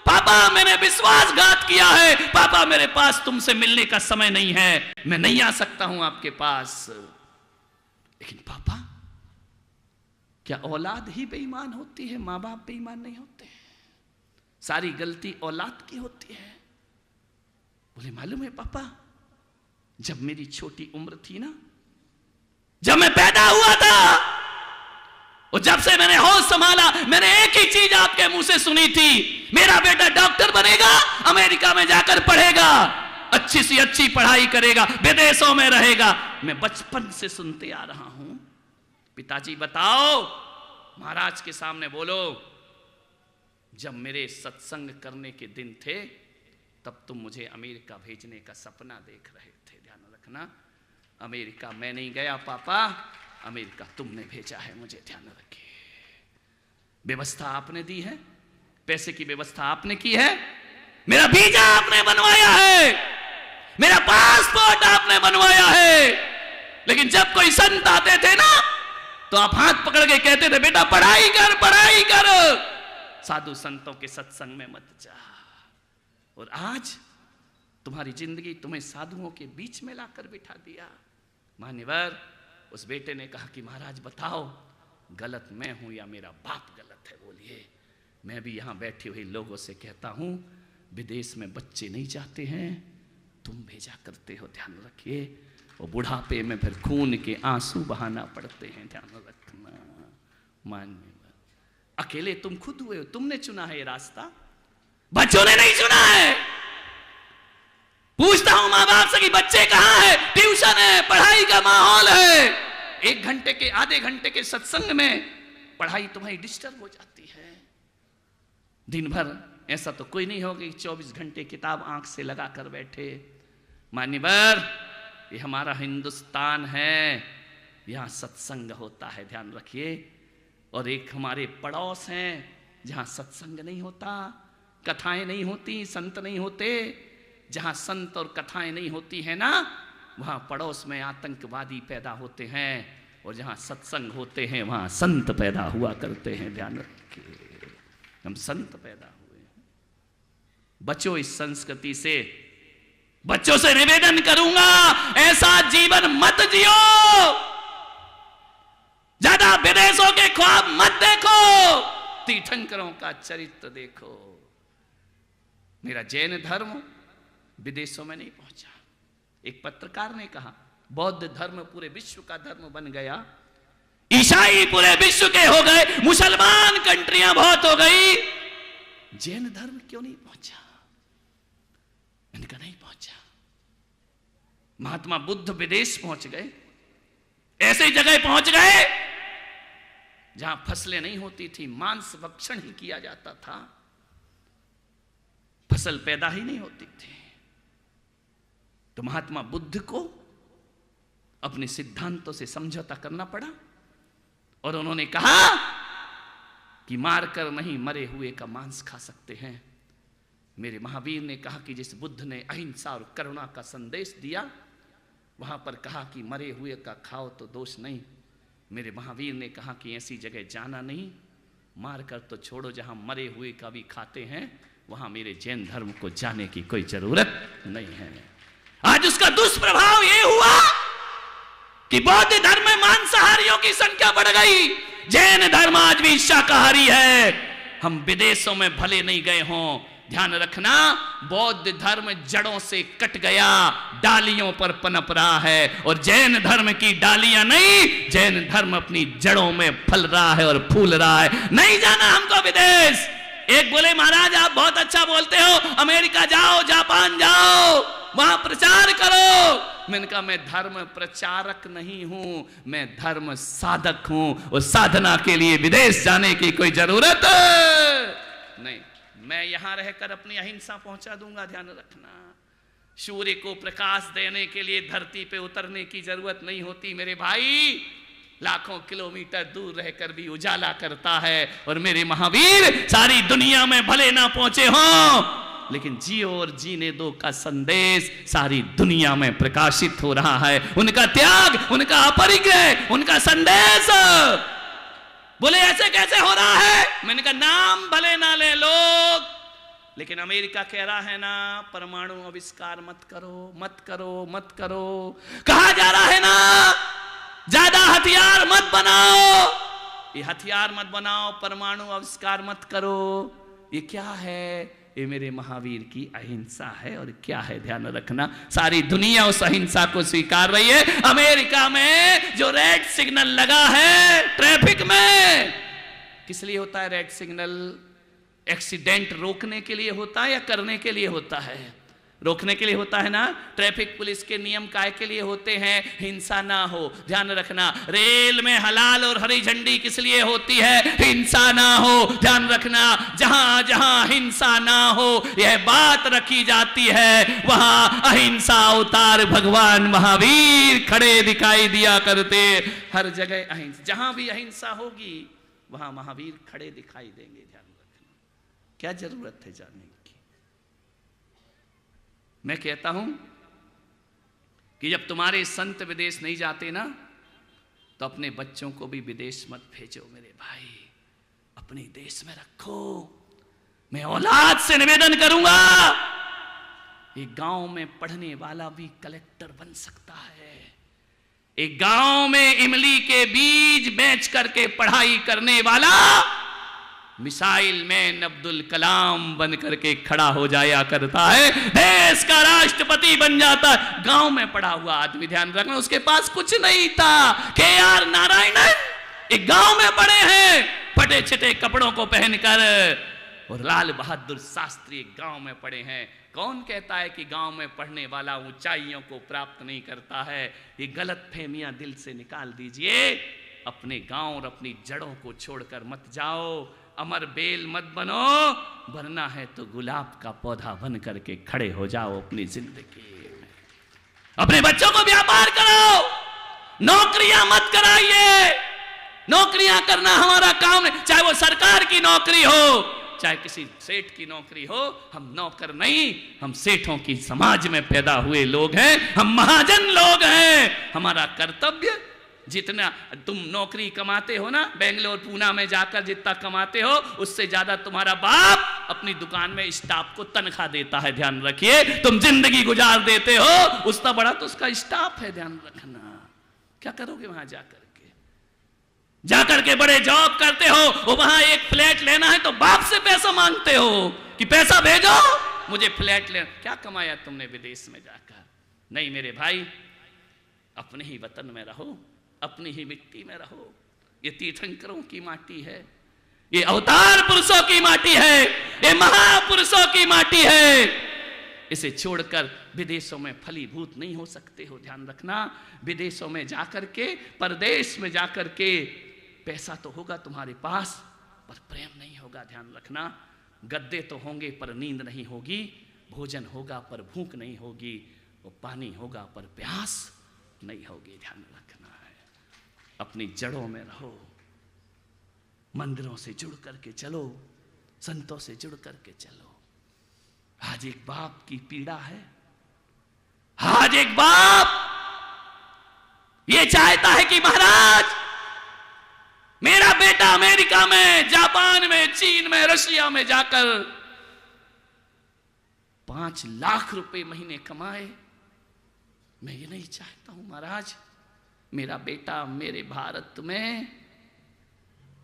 पापा मैंने विश्वासघात किया है, पापा मेरे पास तुमसे मिलने का समय नहीं है, मैं नहीं आ सकता हूं आपके पास। लेकिन पापा क्या औलाद ही बेईमान होती है? मां बाप बेईमान नहीं होते? सारी गलती औलाद की होती है। बोले मालूम है पापा, जब मेरी छोटी उम्र थी ना, जब मैं पैदा हुआ था और जब से मैंने होश संभाला, मैंने एक ही चीज आपके मुंह से सुनी थी, मेरा बेटा डॉक्टर बनेगा, अमेरिका में जाकर पढ़ेगा, अच्छी सी अच्छी पढ़ाई करेगा, विदेशों में रहेगा। मैं बचपन से सुनते आ रहा हूं। पिताजी बताओ, महाराज के सामने बोलो, जब मेरे सत्संग करने के दिन थे तब तुम मुझे अमेरिका भेजने का सपना देख रहे थे। ध्यान रखना, अमेरिका मैं नहीं गया पापा, अमेरिका तुमने भेजा है मुझे, ध्यान रखिए। व्यवस्था आपने दी है, पैसे की व्यवस्था आपने की है, मेरा वीजा आपने बनवाया है, मेरा पासपोर्ट आपने बनवाया है। लेकिन जब कोई संत आते थे ना तो आप हाथ पकड़ के कहते थे बेटा पढ़ाई कर, पढ़ाई कर, साधु संतों के सत्संग में मत जा। और आज तुम्हारी जिंदगी तुम्हें साधुओं के बीच में लाकर बिठा दिया। मान्यवर, उस बेटे ने कहा कि महाराज बताओ गलत मैं हूं या मेरा बाप गलत है, बोलिए। मैं भी यहां बैठे हुए लोगों से कहता हूं, विदेश में बच्चे नहीं जाते हैं, तुम भेजा करते हो, ध्यान रखिए। और बुढ़ापे में फिर खून के आंसू बहाना पड़ते हैं, ध्यान रखना। मान्यवर, अकेले तुम खुद हुए हो, तुमने चुना है ये रास्ता, बच्चों ने नहीं चुना है। पूछता हूं मां बाप से कि बच्चे कहां है, ट्यूशन है, पढ़ाई का माहौल है, 1 घंटे के आधे घंटे के सत्संग में पढ़ाई तुम्हारी डिस्टर्ब हो जाती है। दिन भर ऐसा तो कोई नहीं होगा कि 24 घंटे किताब आंख से लगा कर बैठे। मान्यवर, ये हमारा हिंदुस्तान है, यहां सत्संग होता है, ध्यान रखिए। और एक हमारे पड़ोस हैं जहां सत्संग नहीं होता, कथाएं नहीं होती, संत नहीं होते। जहां संत और कथाएं नहीं होती है ना, वहां पड़ोस में आतंकवादी पैदा होते हैं, और जहां सत्संग होते हैं वहां संत पैदा हुआ करते हैं, ध्यान रखिए। हम संत पैदा हुए हैं। बच्चों इस संस्कृति से, बच्चों से निवेदन करूंगा, ऐसा जीवन मत जियो, ज्यादा विदेशों के ख्वाब मत देखो, तीर्थंकरों का चरित्र देखो। मेरा जैन धर्म विदेशों में नहीं पहुंचा। एक पत्रकार ने कहा बौद्ध धर्म पूरे विश्व का धर्म बन गया, ईसाई पूरे विश्व के हो गए, मुसलमान कंट्रियां बहुत हो गई, जैन धर्म क्यों नहीं पहुंचा? इनका नहीं पहुंचा। महात्मा बुद्ध विदेश पहुंच गए, ऐसे जगह पहुंच गए जहां फसलें नहीं होती थी, मांस भक्षण ही किया जाता था, फसल पैदा ही नहीं होती थी। तो महात्मा बुद्ध को अपने सिद्धांतों से समझौता करना पड़ा, और उन्होंने कहा कि मारकर नहीं मरे हुए का मांस खा सकते हैं। मेरे महावीर ने कहा कि जिस बुद्ध ने अहिंसा और करुणा का संदेश दिया, वहां पर कहा कि मरे हुए का खाओ तो दोष नहीं। मेरे महावीर ने कहा कि ऐसी जगह जाना नहीं, मारकर तो छोड़ो, जहां मरे हुए का भी खाते हैं, वहां मेरे जैन धर्म को जाने की कोई जरूरत नहीं है। आज उसका दुष्प्रभाव यह हुआ कि बौद्ध धर्म में मांसाहारियों की संख्या बढ़ गई, जैन धर्म आज भी शाकाहारी है। हम विदेशों में भले नहीं गए हों, ध्यान रखना, बौद्ध धर्म जड़ों से कट गया, डालियों पर पनप रहा है, और जैन धर्म की डालियां नहीं, जैन धर्म अपनी जड़ों में फल रहा है और फूल रहा है। नहीं जाना हमको विदेश। एक बोले महाराज आप बहुत अच्छा बोलते हो, अमेरिका जाओ, जापान जाओ, वहां प्रचार करो। मैंने कहा मैं धर्म प्रचारक नहीं हूं, मैं धर्म साधक हूं, और साधना के लिए विदेश जाने की कोई जरूरत नहीं। मैं यहां रहकर अपनी अहिंसा पहुंचा दूंगा, ध्यान रखना। सूर्य को प्रकाश देने के लिए धरती पे उतरने की जरूरत नहीं होती मेरे भाई, लाखों किलोमीटर दूर रहकर भी उजाला करता है। और मेरे महावीर सारी दुनिया में भले ना पहुंचे हों, लेकिन जियो और जीने दो का संदेश सारी दुनिया में प्रकाशित हो रहा है। उनका त्याग, उनका अपरिग्रह, उनका संदेश। बोले ऐसे कैसे हो रहा है? मैंने कहा नाम भले ना ले लोग, लेकिन अमेरिका कह रहा है ना परमाणु आविष्कार मत करो, मत करो, मत करो। कहा जा रहा है ना ज्यादा हथियार मत बनाओ, ये हथियार मत बनाओ, परमाणु आविष्कार मत करो। ये क्या है? ये मेरे महावीर की अहिंसा है। और क्या है ध्यान रखना, सारी दुनिया उस अहिंसा को स्वीकार रही है। अमेरिका में जो रेड सिग्नल लगा है ट्रैफिक में, किस लिए होता है रेड सिग्नल? एक्सीडेंट रोकने के लिए होता है या करने के लिए होता है? रोकने के लिए होता है ना। ट्रैफिक पुलिस के नियम काय के लिए होते हैं? हिंसा ना हो, ध्यान रखना। रेल में हलाल और हरी झंडी किस लिए होती है? हिंसा ना हो, ध्यान रखना। जहां जहां हिंसा ना हो यह बात रखी जाती है, वहां अहिंसा अवतार भगवान महावीर खड़े दिखाई दिया करते। हर जगह अहिंसा, जहां भी अहिंसा होगी वहां महावीर खड़े दिखाई देंगे, ध्यान रखना। क्या जरूरत है जाने की? मैं कहता हूं कि जब तुम्हारे संत विदेश नहीं जाते ना, तो अपने बच्चों को भी विदेश मत भेजो मेरे भाई, अपने देश में रखो। मैं औलाद से निवेदन करूंगा, एक गांव में पढ़ने वाला भी कलेक्टर बन सकता है। एक गांव में इमली के बीज बेच करके पढ़ाई करने वाला मिसाइल मैन अब्दुल कलाम बन करके खड़ा हो जाया करता है, देश का राष्ट्रपति बन जाता है। गांव में पढ़ा हुआ आदमी, ध्यान रखना, उसके पास कुछ नहीं था। KR नारायणन एक गांव में पढ़े हैं, फटे छिटे कपड़ों को पहनकर, और लाल बहादुर शास्त्री एक गांव में पढ़े हैं। कौन कहता है कि गांव में पढ़ने वाला ऊंचाइयों को प्राप्त नहीं करता है? ये गलत फहमियां दिल से निकाल दीजिए। अपने गांव और अपनी जड़ों को छोड़कर मत जाओ, अमर बेल मत बनो, वरना है तो गुलाब का पौधा बन करके खड़े हो जाओ अपनी जिंदगी में। अपने बच्चों को व्यापार कराओ, नौकरियां मत कराइए। नौकरियां करना हमारा काम नहीं, चाहे वो सरकार की नौकरी हो, चाहे किसी सेठ की नौकरी हो। हम नौकर नहीं, हम सेठों की समाज में पैदा हुए लोग हैं, हम महाजन लोग हैं। हमारा कर्तव्य, जितना तुम नौकरी कमाते हो ना, बेंगलोर पूना में जाकर जितना कमाते हो, उससे ज्यादा तुम्हारा बाप अपनी दुकान में स्टाफ को तनख्वाह देता है। ध्यान रखिए, तुम जिंदगी गुजार देते हो, उसका बड़ा तो उसका स्टाफ है। ध्यान रखना, क्या करोगे वहां जाकर के बड़े जॉब करते हो, और वहां एक फ्लैट लेना है तो बाप से पैसा मांगते हो कि पैसा भेजो मुझे फ्लैट लेना। क्या कमाया तुमने विदेश में जाकर? नहीं मेरे भाई, अपने ही वतन में रहो, अपनी ही मिट्टी में रहो। ये तीर्थंकरों की माटी है, ये अवतार पुरुषों की माटी है, ये महापुरुषों की माटी है। इसे छोड़कर विदेशों में फलीभूत नहीं हो सकते हो। ध्यान रखना, विदेशों में जाकर के, परदेश में जाकर के पैसा तो होगा तुम्हारे पास, पर प्रेम नहीं होगा। ध्यान रखना, गद्दे तो होंगे पर नींद नहीं होगी, भोजन होगा पर भूख नहीं होगी, और पानी होगा पर प्यास नहीं होगी। ध्यान रखना है, अपनी जड़ों में रहो, मंदिरों से जुड़ करके चलो, संतों से जुड़ करके चलो। आज एक बाप की पीड़ा है, आज एक बाप ये चाहता है कि महाराज मेरा बेटा अमेरिका में, जापान में, चीन में, रशिया में जाकर 5 लाख रुपए महीने कमाए। मैं ये नहीं चाहता हूं महाराज, मेरा बेटा मेरे भारत में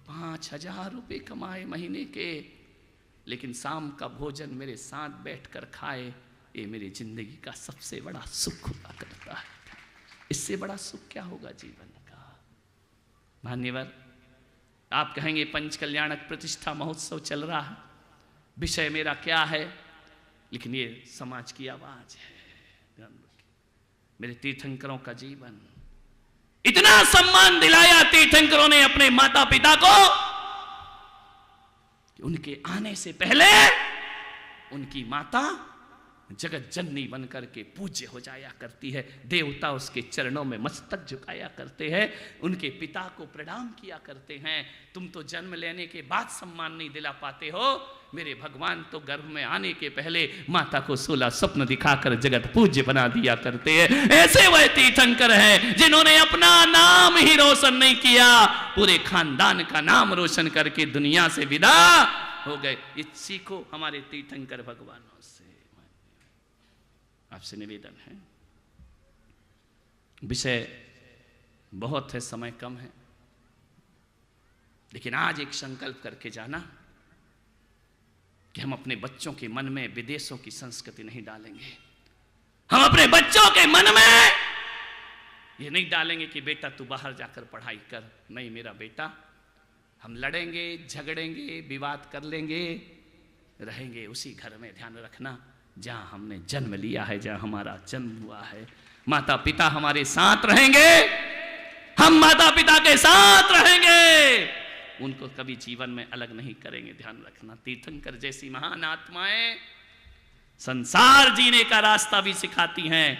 5,000 रुपए कमाए महीने के, लेकिन शाम का भोजन मेरे साथ बैठकर खाए। ये मेरी जिंदगी का सबसे बड़ा सुख हुआ करता है। इससे बड़ा सुख क्या होगा जीवन का? मान्यवर, आप कहेंगे पंच कल्याणक प्रतिष्ठा महोत्सव चल रहा है, विषय मेरा क्या है, लेकिन ये समाज की आवाज है। मेरे तीर्थंकरों का जीवन, इतना सम्मान दिलाया तीर्थंकरों ने अपने माता पिता को कि उनके आने से पहले उनकी माता जगत जननी बनकर के पूज्य हो जाया करती है। देवता उसके चरणों में मस्तक झुकाया करते हैं, उनके पिता को प्रणाम किया करते हैं। तुम तो जन्म लेने के बाद सम्मान नहीं दिला पाते हो, मेरे भगवान तो गर्भ में आने के पहले माता को 16 स्वप्न दिखाकर जगत पूज्य बना दिया करते हैं। ऐसे वह तीर्थंकर हैं जिन्होंने अपना नाम ही रोशन नहीं किया, पूरे खानदान का नाम रोशन करके दुनिया से विदा हो गए। ये सीखो हमारे तीर्थंकर भगवानों से। आपसे निवेदन है, विषय बहुत है, समय कम है, लेकिन आज एक संकल्प करके जाना कि हम अपने बच्चों के मन में विदेशों की संस्कृति नहीं डालेंगे। हम अपने बच्चों के मन में ये नहीं डालेंगे कि बेटा तू बाहर जाकर पढ़ाई कर। नहीं मेरा बेटा, हम लड़ेंगे, झगड़ेंगे, विवाद कर लेंगे, रहेंगे उसी घर में। ध्यान रखना, जहां हमने जन्म लिया है, जहां हमारा जन्म हुआ है, माता पिता हमारे साथ रहेंगे, हम माता पिता के साथ रहेंगे, उनको कभी जीवन में अलग नहीं करेंगे। ध्यान रखना, तीर्थंकर जैसी महान आत्माएं संसार जीने का रास्ता भी सिखाती हैं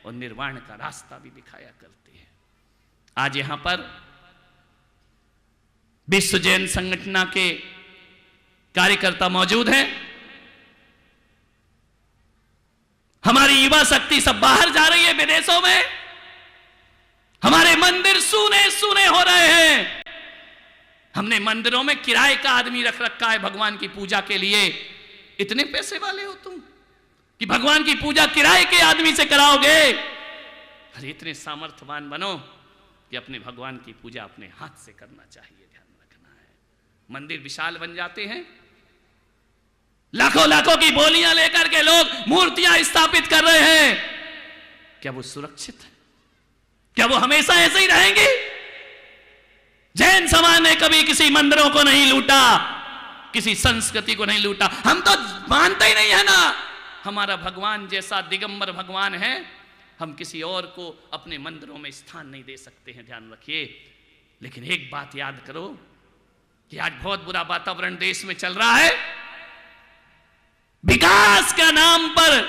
और निर्वाण का रास्ता भी दिखाया करती हैं। आज यहां पर विश्व जैन संगठन के कार्यकर्ता मौजूद हैं। हमारी युवा शक्ति सब बाहर जा रही है विदेशों में, हमारे मंदिर सूने सूने हो रहे हैं। हमने मंदिरों में किराए का आदमी रख रखा है भगवान की पूजा के लिए। इतने पैसे वाले हो तुम कि भगवान की पूजा किराए के आदमी से कराओगे? अरे इतने सामर्थ्यवान बनो कि अपने भगवान की पूजा अपने हाथ से करना चाहिए। ध्यान रखना है। मंदिर विशाल बन जाते हैं, लाखों लाखों की बोलियां लेकर के लोग मूर्तियां स्थापित कर रहे हैं। क्या वो सुरक्षित है? क्या वो हमेशा ऐसे ही रहेंगे? जैन समाज ने कभी किसी मंदिरों को नहीं लूटा, किसी संस्कृति को नहीं लूटा। हम तो मानते ही नहीं है ना, हमारा भगवान जैसा दिगंबर भगवान है, हम किसी और को अपने मंदिरों में स्थान नहीं दे सकते हैं। ध्यान रखिए। लेकिन एक बात याद करो कि आज बहुत बुरा वातावरण देश में चल रहा है। विकास का नाम पर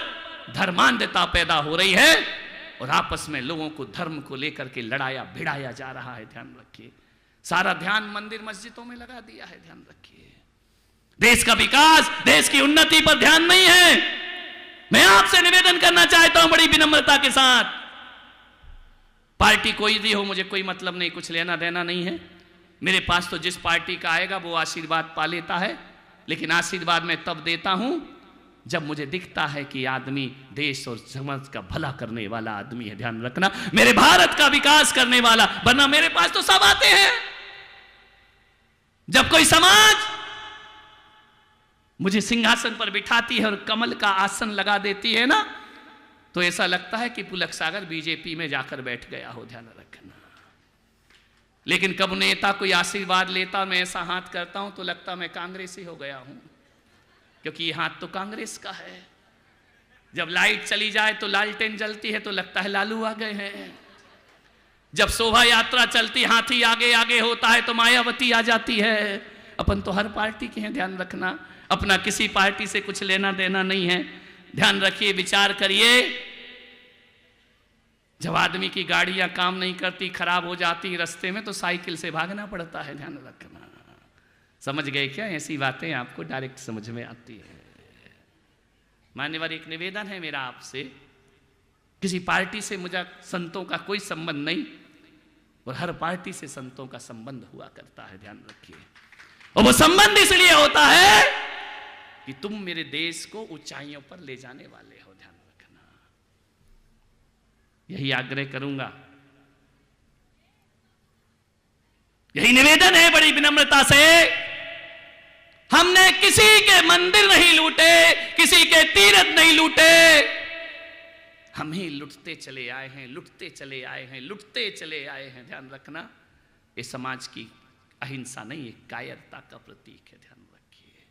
धर्मांधता पैदा हो रही है और आपस में लोगों को धर्म को लेकर के लड़ाया भिड़ाया जा रहा है। ध्यान रखिए। सारा ध्यान मंदिर मस्जिदों में लगा दिया है। ध्यान रखिए। देश का विकास, देश की उन्नति पर ध्यान नहीं है। मैं आपसे निवेदन करना चाहता हूं बड़ी विनम्रता के साथ, पार्टी कोई भी हो मुझे कोई मतलब नहीं, कुछ लेना देना नहीं है। मेरे पास तो जिस पार्टी का आएगा वो आशीर्वाद पा लेता है, लेकिन आशीर्वाद मैं तब देता हूं जब मुझे दिखता है कि आदमी देश और समाज का भला करने वाला आदमी है। ध्यान रखना, मेरे भारत का विकास करने वाला, वरना मेरे पास तो सब आते हैं। जब कोई समाज मुझे सिंहासन पर बिठाती है और कमल का आसन लगा देती है ना, तो ऐसा लगता है कि पुलक सागर बीजेपी में जाकर बैठ गया हो। ध्यान रखना। लेकिन कब नेता कोई आशीर्वाद लेता, मैं ऐसा हाथ करता हूं तो लगता मैं कांग्रेसी हो गया हूं, क्योंकि ये हाथ तो कांग्रेस का है। जब लाइट चली जाए तो लालटेन जलती है तो लगता है लालू आ गए हैं। जब शोभा यात्रा चलती, हाथी आगे आगे होता है तो मायावती आ जाती है। अपन तो हर पार्टी के हैं। ध्यान रखना, अपना किसी पार्टी से कुछ लेना देना नहीं है। ध्यान रखिए, विचार करिए। जब आदमी की गाड़ियां काम नहीं करती, खराब हो जाती रास्ते में, तो साइकिल से भागना पड़ता है। ध्यान रखना। समझ गए क्या? ऐसी बातें आपको डायरेक्ट समझ में आती है। मान्यवर, एक निवेदन है मेरा आपसे, किसी पार्टी से मुझे संतों का कोई संबंध नहीं, और हर पार्टी से संतों का संबंध हुआ करता है। ध्यान रखिए। और वो संबंध इसलिए होता है कि तुम मेरे देश को ऊंचाइयों पर ले जाने वाले हो। ध्यान रखना। यही आग्रह करूंगा, यही निवेदन है बड़ी विनम्रता से। हमने किसी के मंदिर नहीं लूटे, किसी के तीर्थ नहीं लूटे, हम ही लुटते चले आए हैं, लुटते चले आए हैं, लुटते चले आए हैं। ध्यान रखना, ये समाज की अहिंसा नहीं, एक कायरता का प्रतीक है। ध्यान रखिए।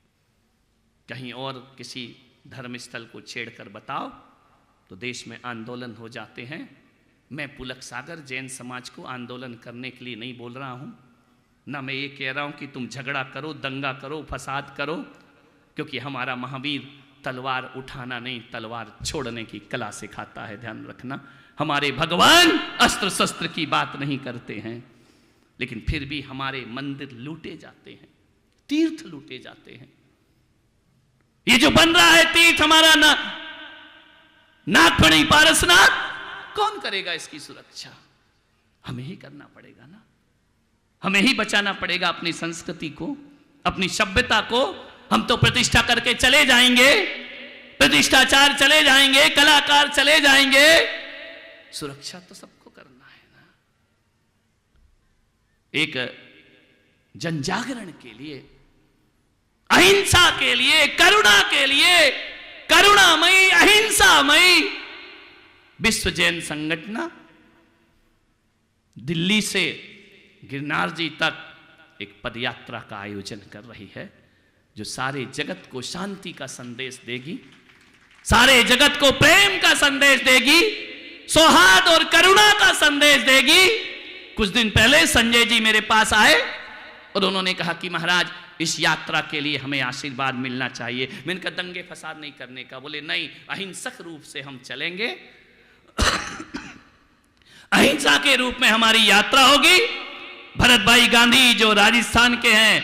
कहीं और किसी धर्म स्थल को छेड़कर बताओ तो देश में आंदोलन हो जाते हैं। मैं पुलक सागर जैन समाज को आंदोलन करने के लिए नहीं बोल रहा हूं, ना मैं ये कह रहा हूं कि तुम झगड़ा करो, दंगा करो, फसाद करो, क्योंकि हमारा महावीर तलवार उठाना नहीं, तलवार छोड़ने की कला सिखाता है। ध्यान रखना, हमारे भगवान अस्त्र शस्त्र की बात नहीं करते हैं, लेकिन फिर भी हमारे मंदिर लूटे जाते हैं, तीर्थ लूटे जाते हैं। ये जो बन रहा है तीर्थ हमारा नागफणी पारसनाथ, कौन करेगा इसकी सुरक्षा? हमें ही करना पड़ेगा ना, हमें ही बचाना पड़ेगा अपनी संस्कृति को, अपनी सभ्यता को। हम तो प्रतिष्ठा करके चले जाएंगे, प्रतिष्ठाचार चले जाएंगे, कलाकार चले जाएंगे, सुरक्षा तो सबको करना है ना। एक जनजागरण के लिए, अहिंसा के लिए, करुणा के लिए, करुणामयी अहिंसामयी विश्व जैन संगठन दिल्ली से गिरनार जी तक एक पदयात्रा का आयोजन कर रही है, जो सारे जगत को शांति का संदेश देगी, सारे जगत को प्रेम का संदेश देगी, सौहार्द और करुणा का संदेश देगी। कुछ दिन पहले संजय जी मेरे पास आए और उन्होंने कहा कि महाराज इस यात्रा के लिए हमें आशीर्वाद मिलना चाहिए। मैंने कहा दंगे फसाद नहीं करने का। बोले नहीं, अहिंसक रूप से हम चलेंगे, अहिंसा के रूप में हमारी यात्रा होगी। भरत भाई गांधी जो राजस्थान के हैं,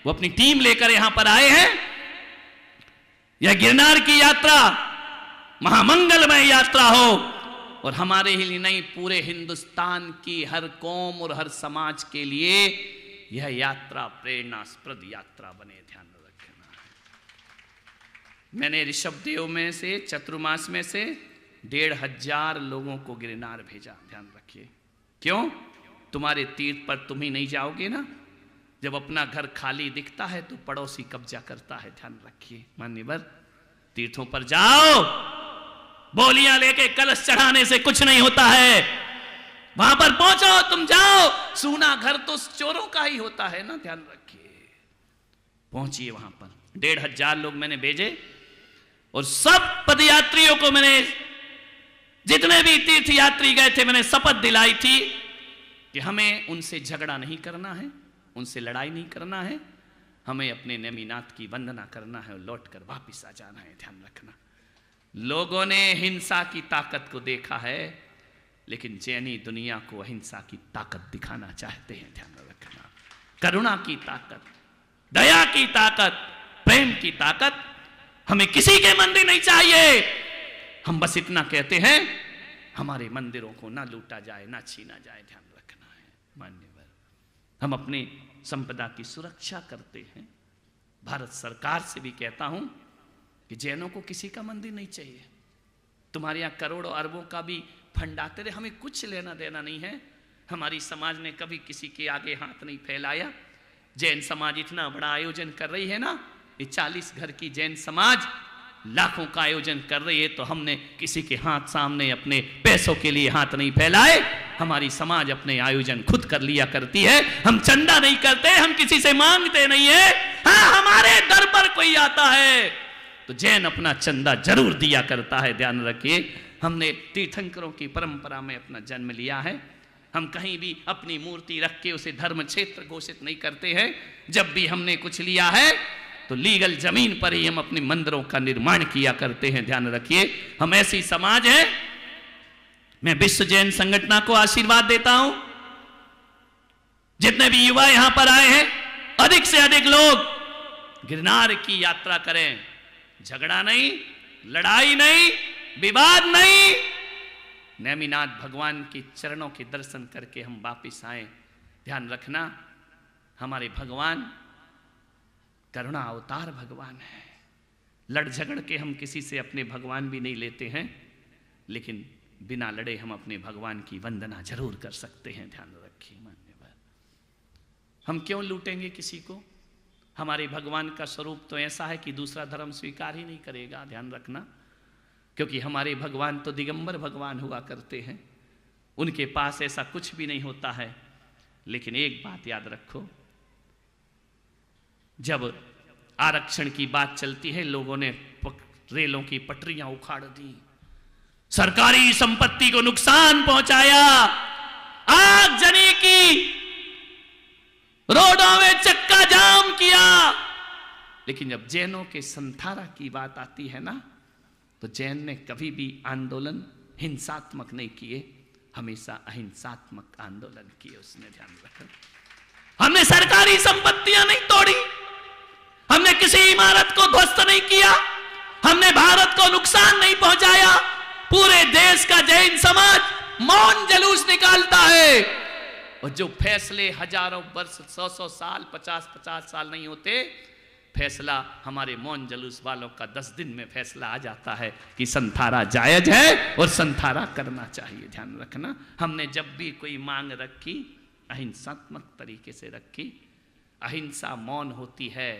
वो अपनी टीम लेकर यहां पर आए हैं। यह गिरनार की यात्रा महामंगलमय यात्रा हो, और हमारे ही लिए नहीं, पूरे हिंदुस्तान की हर कौम और हर समाज के लिए यह यात्रा प्रेरणास्पद यात्रा बने, ध्यान रखना। मैंने ऋषभदेव में से, चतुर्मास में से 1,500 लोगों को गिरनार भेजा, ध्यान रखिए। क्यों? तुम्हारे तीर्थ पर तुम ही नहीं जाओगे ना। जब अपना घर खाली दिखता है तो पड़ोसी कब्जा करता है, ध्यान रखिए। मान्यवर, तीर्थों पर जाओ, बोलियां लेके कलश चढ़ाने से कुछ नहीं होता है। वहां पर पहुंचो, तुम जाओ, सूना घर तो चोरों का ही होता है ना, ध्यान रखिए। पहुंचिए वहां पर। 1,500 लोग मैंने भेजे और सब पदयात्रियों को मैंने, जितने भी तीर्थ यात्री गए थे, मैंने शपथ दिलाई थी कि हमें उनसे झगड़ा नहीं करना है, उनसे लड़ाई नहीं करना है, हमें अपने नेमिनाथ की वंदना करना है और लौटकर वापस आ जाना है, ध्यान रखना। लोगों ने हिंसा की ताकत को देखा है, लेकिन जैनी दुनिया को अहिंसा की ताकत दिखाना चाहते हैं, ध्यान रखना। करुणा की ताकत, दया की ताकत, प्रेम की ताकत। हमें किसी के मंदिर नहीं चाहिए। हम बस इतना कहते हैं, हमारे मंदिरों को ना लूटा जाए, ना छीना जाए, ध्यान रखना है। मान्यवर, हम अपनी संपदा की सुरक्षा करते हैं। भारत सरकार से भी कहता हूं कि जैनों को किसी का मंदिर नहीं चाहिए। तुम्हारे यहाँ करोड़ों अरबों का भी फंड आते रहे, हमें कुछ लेना देना नहीं है। हमारी समाज ने कभी किसी के आगे हाथ नहीं फैलाया। जैन समाज इतना बड़ा आयोजन कर रही है ना, ये 40 घर की जैन समाज लाखों का आयोजन कर रही है, तो हमने किसी के हाथ सामने अपने पैसों के लिए हाथ नहीं फैलाए। हमारी समाज अपने आयोजन खुद कर लिया करती है। हम चंदा नहीं करते, हम किसी से मांगते नहीं है। हाँ, हमारे दर पर कोई आता है तो जैन अपना चंदा जरूर दिया करता है, ध्यान रखिए। हमने तीर्थंकरों की परंपरा में अपना जन्म लिया है। हम कहीं भी अपनी मूर्ति रख के उसे धर्म क्षेत्र घोषित नहीं करते हैं। जब भी हमने कुछ लिया है तो लीगल जमीन पर ही हम अपने मंदिरों का निर्माण किया करते हैं, ध्यान रखिए। हम ऐसी समाज है। मैं विश्व जैन संगठन को आशीर्वाद देता हूं, जितने भी युवा यहां पर आए हैं, अधिक से अधिक लोग गिरनार की यात्रा करें। झगड़ा नहीं, लड़ाई नहीं, विवाद नहीं। नेमिनाथ भगवान के चरणों के दर्शन करके हम वापिस आए। ध्यान रखना, हमारे भगवान करुणा अवतार भगवान है। लड़ झगड़ के हम किसी से अपने भगवान भी नहीं लेते हैं, लेकिन बिना लड़े हम अपने भगवान की वंदना जरूर कर सकते हैं, ध्यान रखिए। मान्यवर, हम क्यों लूटेंगे किसी को? हमारे भगवान का स्वरूप तो ऐसा है कि दूसरा धर्म स्वीकार ही नहीं करेगा, ध्यान रखना। क्योंकि हमारे भगवान तो दिगंबर भगवान हुआ करते हैं, उनके पास ऐसा कुछ भी नहीं होता है। लेकिन एक बात याद रखो, जब आरक्षण की बात चलती है, लोगों ने रेलों की पटरियां उखाड़ दी, सरकारी संपत्ति को नुकसान पहुंचाया, आगजनी की, रोडों में चक्का जाम किया। लेकिन जब जैनों के संथारा की बात आती है ना, तो जैन ने कभी भी आंदोलन हिंसात्मक नहीं किए, हमेशा अहिंसात्मक आंदोलन किए उसने, ध्यान रखा। हमने सरकारी संपत्तियां नहीं तोड़ी, हमने किसी इमारत को ध्वस्त नहीं किया, हमने भारत को नुकसान नहीं पहुंचाया। पूरे देश का जैन समाज मौन जुलूस निकालता है, और जो फैसले हजारों वर्ष, 100 साल, 50 साल नहीं होते, फैसला हमारे मौन जुलूस वालों का 10 दिन में फैसला आ जाता है कि संथारा जायज है और संथारा करना चाहिए, ध्यान रखना। हमने जब भी कोई मांग रखी, अहिंसात्मक तरीके से रखी। अहिंसा मौन होती है,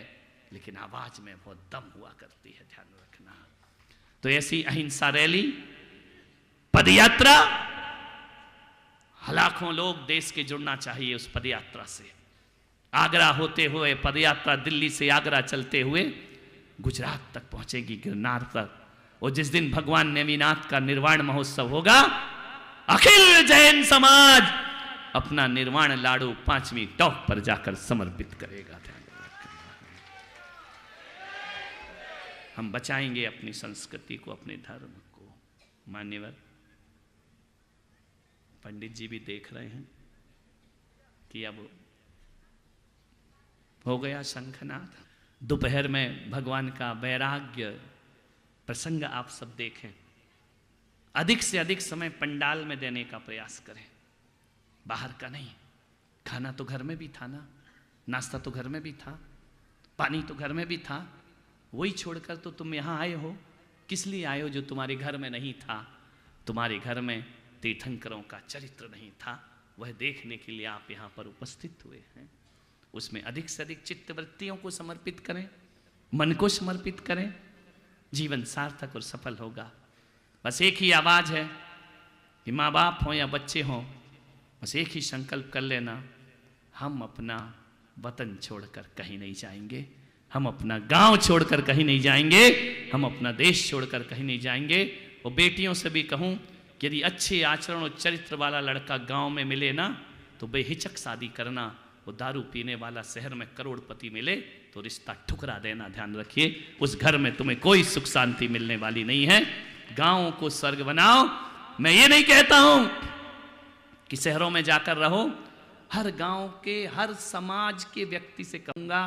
लेकिन आवाज में बहुत दम हुआ करती है, ध्यान रखना। तो ऐसी अहिंसा रैली, पदयात्रा, लाखों लोग देश के जुड़ना चाहिए उस पदयात्रा से। आगरा होते हुए पदयात्रा दिल्ली से आगरा चलते हुए गुजरात तक पहुंचेगी, गिरनार तक। और जिस दिन भगवान नेमिनाथ का निर्वाण महोत्सव होगा, अखिल जैन समाज अपना निर्वाण लाडू 5वीं टॉप पर जाकर समर्पित करेगा, ध्यान रखना। हम बचाएंगे अपनी संस्कृति को, अपने धर्म को। मान्यवर, पंडित जी भी देख रहे हैं कि अब हो गया शंखनाद। दोपहर में भगवान का वैराग्य प्रसंग आप सब देखें। अधिक से अधिक समय पंडाल में देने का प्रयास करें, बाहर का नहीं। खाना तो घर में भी था ना, नाश्ता तो घर में भी था, पानी तो घर में भी था, वही छोड़कर तो तुम यहाँ आए हो। किस लिए आए हो जो तुम्हारे घर में नहीं था? तुम्हारे घर में तीर्थंकरों का चरित्र नहीं था, वह देखने के लिए आप यहाँ पर उपस्थित हुए हैं। उसमें अधिक से अधिक चित्तवृत्तियों को समर्पित करें, मन को समर्पित करें, जीवन सार्थक और सफल होगा। बस एक ही आवाज़ है कि माँ बाप हों या बच्चे हों, बस एक ही संकल्प कर लेना, हम अपना वतन छोड़कर कहीं नहीं जाएंगे, हम अपना गांव छोड़कर कहीं नहीं जाएंगे, हम अपना देश छोड़कर कहीं नहीं जाएंगे। और बेटियों से भी कहूँ कि यदि अच्छे आचरण और चरित्र वाला लड़का गांव में मिले ना, तो बेहिचक शादी करना। वो दारू पीने वाला शहर में करोड़पति मिले तो रिश्ता ठुकरा देना, ध्यान रखिए। उस घर में तुम्हें कोई सुख शांति मिलने वाली नहीं है। गाँव को स्वर्ग बनाओ। मैं ये नहीं कहता हूं कि शहरों में जाकर रहो, हर गांव के हर समाज के व्यक्ति से कहूंगा,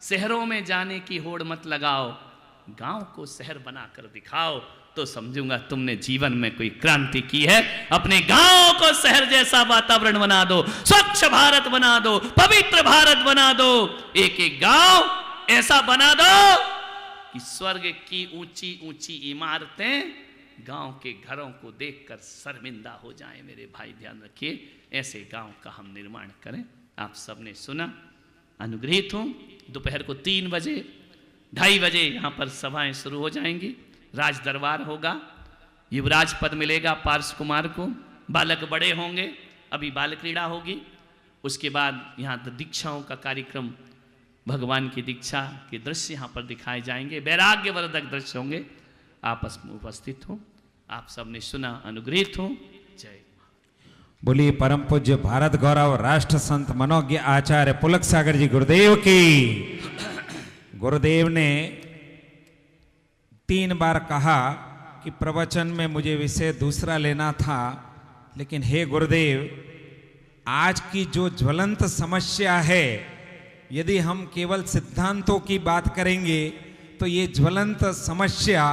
शहरों में जाने की होड़ मत लगाओ, गांव को शहर बनाकर दिखाओ, तो समझूंगा तुमने जीवन में कोई क्रांति की है। अपने गांव को शहर जैसा वातावरण बना दो, स्वच्छ भारत बना दो, पवित्र भारत बना दो। एक एक गांव ऐसा बना दो कि स्वर्ग की ऊंची ऊंची इमारतें गांव के घरों को देखकर शर्मिंदा हो जाएं। मेरे भाई ध्यान रखिए, ऐसे गांव का हम निर्माण करें। आप सबने सुना, अनुग्रहित हूं। दोपहर को 3 बजे 2:30 बजे यहाँ पर सभाएं शुरू हो जाएंगी, राज दरबार होगा, युवराज पद मिलेगा पार्श कुमार को, बालक बड़े होंगे, अभी बाल क्रीड़ा होगी, उसके बाद यहाँ दीक्षाओं का कार्यक्रम, भगवान की दीक्षा के दृश्य यहाँ पर दिखाए जाएंगे, वैराग्यवर्धक दृश्य होंगे। आपस में उपस्थित हो, आप सबने सुना, अनुग्रहित हो। जय। बोलिए परम पूज्य भारत गौरव राष्ट्र संत मनोज्ञ आचार्य पुलक सागर जी गुरुदेव की। गुरुदेव ने 3 बार कहा कि प्रवचन में मुझे विषय दूसरा लेना था, लेकिन हे गुरुदेव, आज की जो ज्वलंत समस्या है, यदि हम केवल सिद्धांतों की बात करेंगे तो ये ज्वलंत समस्या,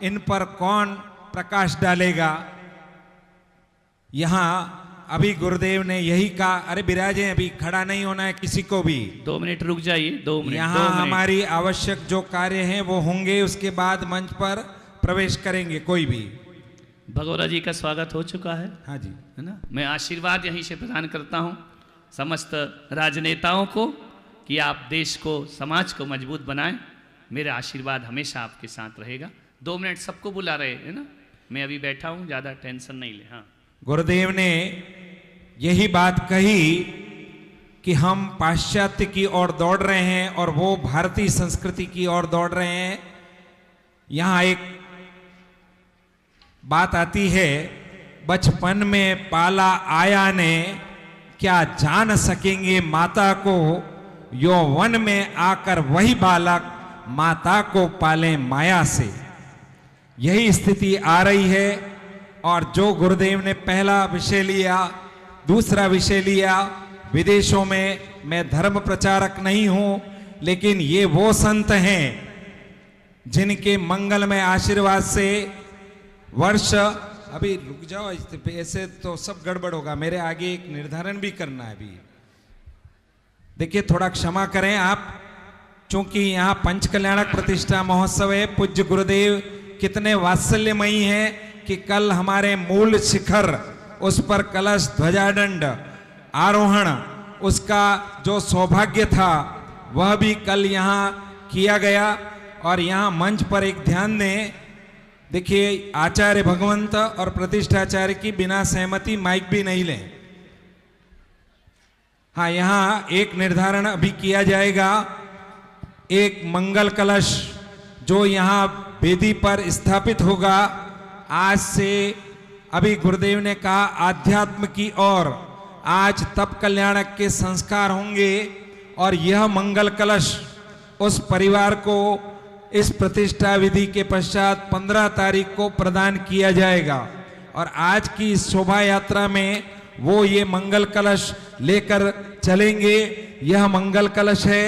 इन पर कौन प्रकाश डालेगा? यहाँ अभी गुरुदेव ने यही कहा, अरे विराजे, अभी खड़ा नहीं होना है किसी को भी, 2 मिनट रुक जाइए, 2 मिनट। यहाँ हमारी आवश्यक जो कार्य हैं वो होंगे, उसके बाद मंच पर प्रवेश करेंगे कोई भी। भगोरा जी का स्वागत हो चुका है, हाँ जी, है ना। मैं आशीर्वाद यहीं से प्रदान करता हूँ समस्त राजनेताओं को कि आप देश को, समाज को मजबूत बनाएं। मेरा आशीर्वाद हमेशा आपके साथ रहेगा। 2 मिनट सबको बुला रहे हैं ना, मैं अभी बैठा हूँ, ज़्यादा टेंशन नहीं ले। हाँ, गुरुदेव ने यही बात कही कि हम पाश्चात्य की ओर दौड़ रहे हैं और वो भारतीय संस्कृति की ओर दौड़ रहे हैं। यहाँ एक बात आती है, बचपन में पाला आया ने, क्या जान सकेंगे माता को, यौवन में आकर वही बालक माता को पाले माया से। यही स्थिति आ रही है। और जो गुरुदेव ने पहला विषय लिया, दूसरा विषय लिया, विदेशों में मैं धर्म प्रचारक नहीं हूं, लेकिन ये वो संत हैं जिनके मंगलमय आशीर्वाद से वर्ष, अभी रुक जाओ, ऐसे तो सब गड़बड़ होगा, मेरे आगे एक निर्धारण भी करना है अभी। देखिए, थोड़ा क्षमा करें आप, क्योंकि यहाँ पंच कल्याणक प्रतिष्ठा महोत्सव है। पूज्य गुरुदेव कितने वात्सल्यमयी हैं कि कल हमारे मूल शिखर, उस पर कलश ध्वजादंड आरोहण, उसका जो सौभाग्य था वह भी कल यहाँ किया गया। और यहाँ मंच पर एक ध्यान दें, देखिए, आचार्य भगवंत और प्रतिष्ठाचार्य की बिना सहमति माइक भी नहीं लें। हाँ, यहाँ एक निर्धारण अभी किया जाएगा, एक मंगल कलश जो यहाँ वेदी पर स्थापित होगा। आज से, अभी गुरुदेव ने कहा, आध्यात्म की ओर आज तप कल्याणक के संस्कार होंगे और यह मंगल कलश उस परिवार को इस प्रतिष्ठा विधि के पश्चात 15 तारीख को प्रदान किया जाएगा। और आज की इस शोभा यात्रा में वो ये मंगल कलश लेकर चलेंगे। यह मंगल कलश है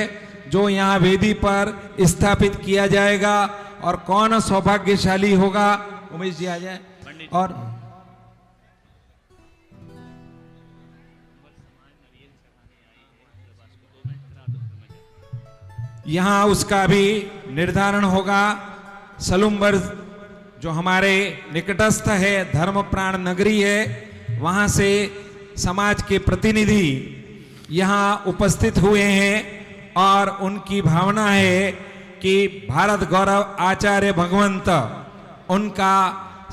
जो यहाँ वेदी पर स्थापित किया जाएगा। और कौन सौभाग्यशाली होगा, उमेश जी आ जाए। और यहाँ उसका भी निर्धारण होगा। सलुम्बर जो हमारे निकटस्थ है, धर्म प्राण नगरी है, वहां से समाज के प्रतिनिधि यहाँ उपस्थित हुए हैं और उनकी भावना है कि भारत गौरव आचार्य भगवंत उनका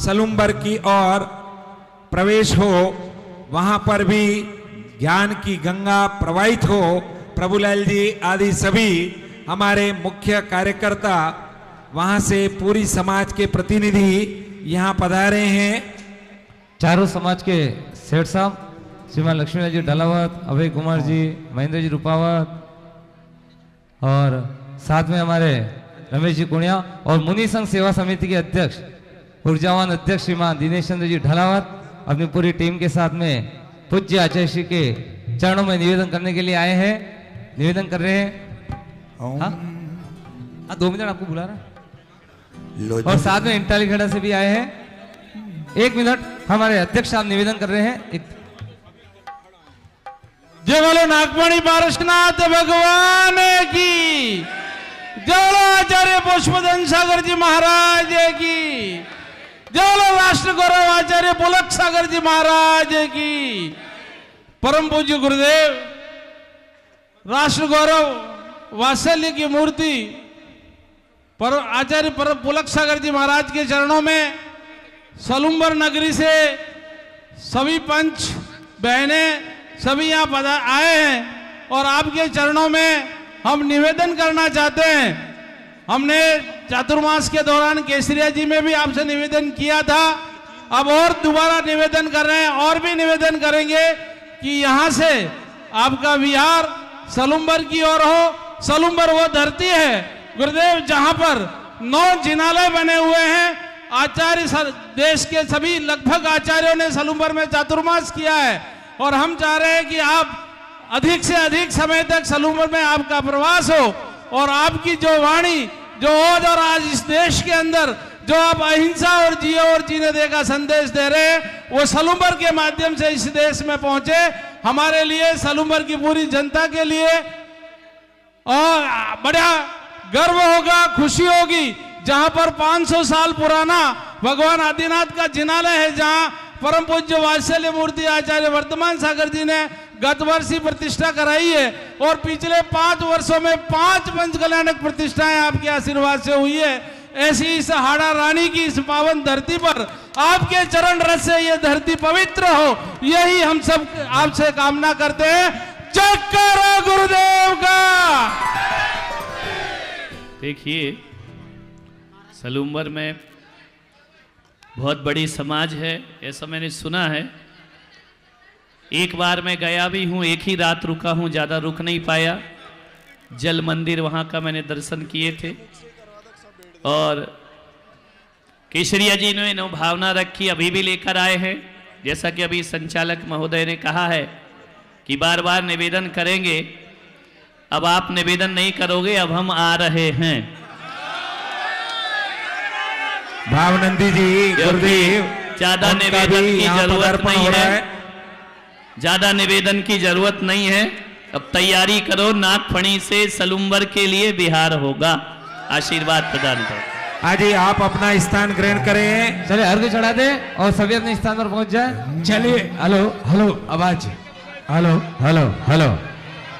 सलुम्बर की ओर प्रवेश हो, वहां पर भी ज्ञान की गंगा प्रवाहित हो। प्रभुलाल जी आदि सभी हमारे मुख्य कार्यकर्ता, वहां से पूरी समाज के प्रतिनिधि यहाँ पधारे हैं। चारों समाज के सेठ साहब, श्रीमान लक्ष्मीलाल जी ढलावत, अभय कुमार जी, महेंद्र जी रूपावत और साथ में हमारे रमेश जी कुणिया और मुनि संघ सेवा समिति के अध्यक्ष ऊर्जावान अध्यक्ष श्रीमान दिनेश चंद्र जी ढलावत अपनी पूरी टीम के साथ में पूज्य आचार्य श्री के चरणों में निवेदन करने के लिए आए हैं। निवेदन कर रहे हैं। हाँ 2 मिनट आपको बुला रहा है। और साथ में इंटाली खेड़ा से भी आए हैं। 1 मिनट हमारे अध्यक्ष साहब निवेदन कर रहे हैं। जय बोलो नागमणि पारसनाथ भगवान की, जय बोलो आचार्य पुष्पदन सागर जी महाराज की, जय बोलो राष्ट्र गौरव आचार्य पुलक सागर जी महाराज की। परम पूज्य गुरुदेव राष्ट्र गौरव वात्सल्य की मूर्ति पर आचार्य परम पुलक सागर जी महाराज के चरणों में सलुम्बर नगरी से सभी पंच बहनें सभी यहाँ आए हैं और आपके चरणों में हम निवेदन करना चाहते हैं। हमने चातुर्मास के दौरान केसरिया जी में भी आपसे निवेदन किया था, अब और दोबारा निवेदन कर रहे हैं और भी निवेदन करेंगे कि यहाँ से आपका विहार सलुम्बर की ओर हो। सलुम्बर वो धरती है गुरुदेव जहाँ पर 9 जिनालय बने हुए हैं। आचार्य देश के सभी लगभग आचार्यों ने सलुम्बर में चातुर्मास किया है और हम चाह रहे हैं कि आप अधिक से अधिक समय तक सलुम्बर में आपका प्रवास हो और आपकी जो वाणी, जो ओज और आज इस देश के अंदर जो आप अहिंसा और जियो और जीने दे का संदेश दे रहे हैं, वो सलुम्बर के माध्यम से इस देश में पहुंचे। हमारे लिए, सलुम्बर की पूरी जनता के लिए और बड़ा गर्व होगा, खुशी होगी। जहां पर 500 साल पुराना भगवान आदिनाथ का जिनालय है, जहां परम पूज्य वात्सल्य मूर्ति आचार्य वर्तमान सागर जी ने गत वर्ष ही प्रतिष्ठा कराई है और पिछले 5 वर्षों में 5 पंचकल्याणक प्रतिष्ठाएं आपके आशीर्वाद से हुई है। ऐसी इस हाड़ा रानी की इस पावन धरती पर आपके चरण रस से ये धरती पवित्र हो, यही हम सब आपसे कामना करते हैं। जयकारा गुरुदेव का। देखिए, सलुम्बर में बहुत बड़ी समाज है, ऐसा मैंने सुना है। एक बार मैं गया भी हूँ, एक ही रात रुका हूँ, ज़्यादा रुक नहीं पाया। जल मंदिर वहाँ का मैंने दर्शन किए थे और केसरिया जी ने भावना रखी, अभी भी लेकर आए हैं। जैसा कि अभी संचालक महोदय ने कहा है कि बार बार निवेदन करेंगे, अब आप निवेदन नहीं करोगे, अब हम आ रहे हैं। भावनंदी जी, गुरुदेव, ज्यादा निवेदन की जरूरत नहीं है, ज्यादा निवेदन की जरूरत नहीं है। अब तैयारी करो, नागफणी से सलुम्बर के लिए बिहार होगा। आशीर्वाद प्रदान करो। आज ही आप अपना स्थान ग्रहण करें। चलिए अर्घ्य चढ़ा दे और सभी अपने स्थान पर पहुंच जाए। चलिए। हेलो हेलो आवाज, हेलो हेलो हेलो।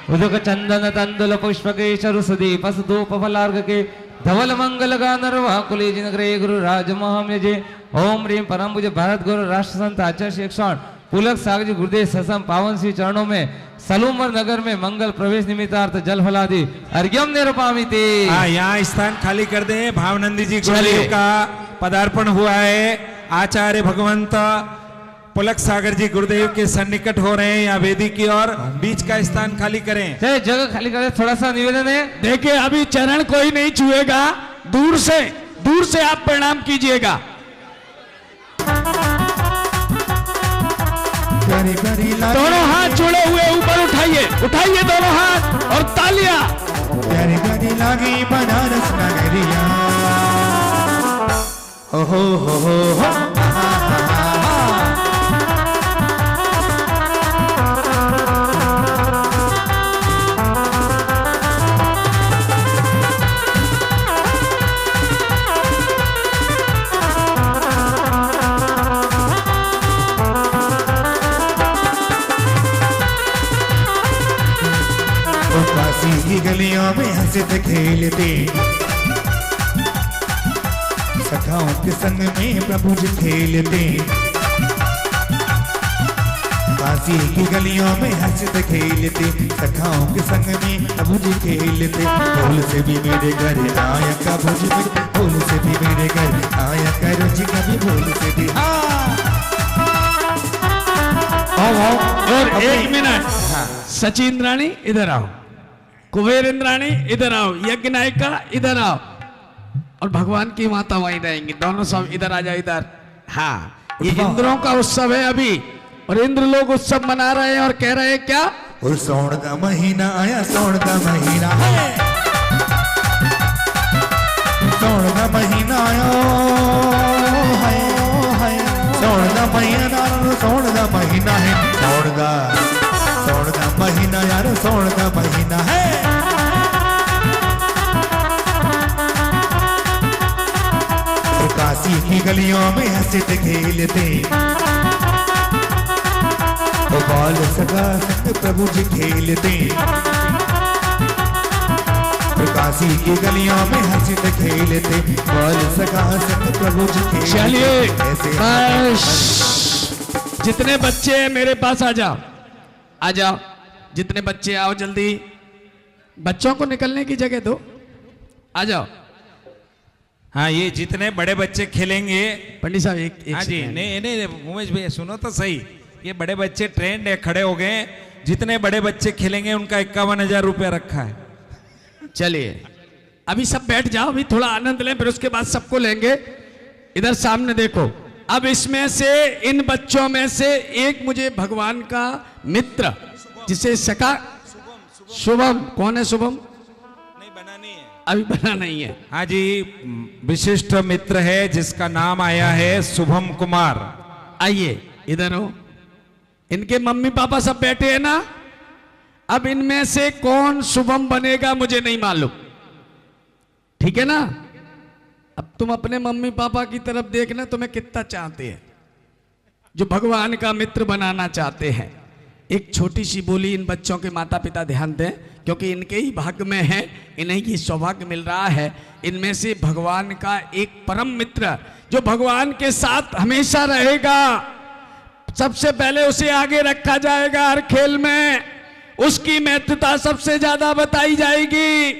उदक चंदन तंदुल पुष्पके चरु सुदीप धूप फलार्घ के धवल मंगल गानर्वा कुले जिनग्रे गुरु राज महाम्यजे। ओम ह्रीम परम पूज्य भारत गुरु राष्ट्र संत आचार्य श्री क्षण पुलक सागर जी गुरुदेव ससम पावन श्री चरणों में सलुम्बर नगर में मंगल प्रवेश निमित्तार्थ जल फलादि अर्घ्यम निरूपामिते। यहाँ स्थान खाली कर दे। भावनंदी जी गुरुदेव का पदार्पण हुआ है। आचार्य भगवंत पुलक सागर जी गुरुदेव के सन्निकट हो रहे हैं, या वेदी की और बीच का स्थान खाली करें। चलिए जगह खाली करें, थोड़ा सा निवेदन है। देखिए, अभी चरण कोई नहीं छुएगा, दूर से आप प्रणाम कीजिएगा। दोनों हाथ जुड़े हुए ऊपर उठाइए, उठाइए दोनों हाथ और तालियां। प्यारी प्यारी लागी बनारस नगरिया, ओ हो हंसते खेलते, सखाओं के संग में प्रभु जी खेलते, काशी की गलियों में हंसते खेलते, सखाओं के संग में प्रभु जी खेलते। फूल से भी मेरे घर आया प्रभु जी, फूल से भी मेरे घर आया करो जी कभी, फूल से भी। और एक मिनट, सचिन रानी इधर आओ, कुबेर इंद्राणी इधर आओ, यज्ञ नायिका इधर आओ, और भगवान की माता वहीं रहेंगी, दोनों सब इधर आ जाओ इधर। हाँ, ये इंद्रों का उत्सव है अभी, और इंद्र लोग उत्सव मना रहे हैं और कह रहे हैं क्या? और सौण का महीना आया, सौण का महीना है, सौण का महीना आया है, सौण का महीना, सौण का महीना है, सौण का महीना यार, सौण का महीना है। काशी की गलियों में हंसते खेलते, बाल सगा संग प्रभु जी खेलते, काशी की गलियों में हंसते खेलते, बाल सगा संग प्रभु जी खेलते। चलिए, जितने बच्चे हैं मेरे पास आ जाओ, आ जाओ, जितने बच्चे आओ जल्दी, बच्चों को निकलने की जगह दो, आ जाओ। हाँ, ये जितने बड़े बच्चे खेलेंगे, पंडित साहब एक हाँ जी, नहीं उमेश भैया सुनो तो सही, ये बड़े बच्चे ट्रेंड है, खड़े हो गए, जितने बड़े बच्चे खेलेंगे उनका 51,000 रुपया रखा है। चलिए अभी सब बैठ जाओ, अभी थोड़ा आनंद लें, फिर उसके बाद सबको लेंगे। इधर सामने देखो, अब इसमें से इन बच्चों में से एक मुझे भगवान का मित्र, जिसे सका, शुभम, कौन है शुभम? नहीं, बना नहीं है, अभी बना नहीं है। हाँ जी, विशिष्ट मित्र है जिसका नाम आया है शुभम कुमार। आइए इधर हो, इनके मम्मी पापा सब बैठे हैं ना, अब इनमें से कौन शुभम बनेगा मुझे नहीं मालूम, ठीक है ना? अब तुम अपने मम्मी पापा की तरफ देखना, तुम्हें कितना चाहते हैं, जो भगवान का मित्र बनाना चाहते हैं। एक छोटी सी बोली इन बच्चों के माता पिता ध्यान दें, क्योंकि इनके ही भाग्य में है, इन्हें ही सौभाग्य मिल रहा है। इनमें से भगवान का एक परम मित्र जो भगवान के साथ हमेशा रहेगा, सबसे पहले उसे आगे रखा जाएगा हर खेल में, उसकी महत्वता सबसे ज्यादा बताई जाएगी।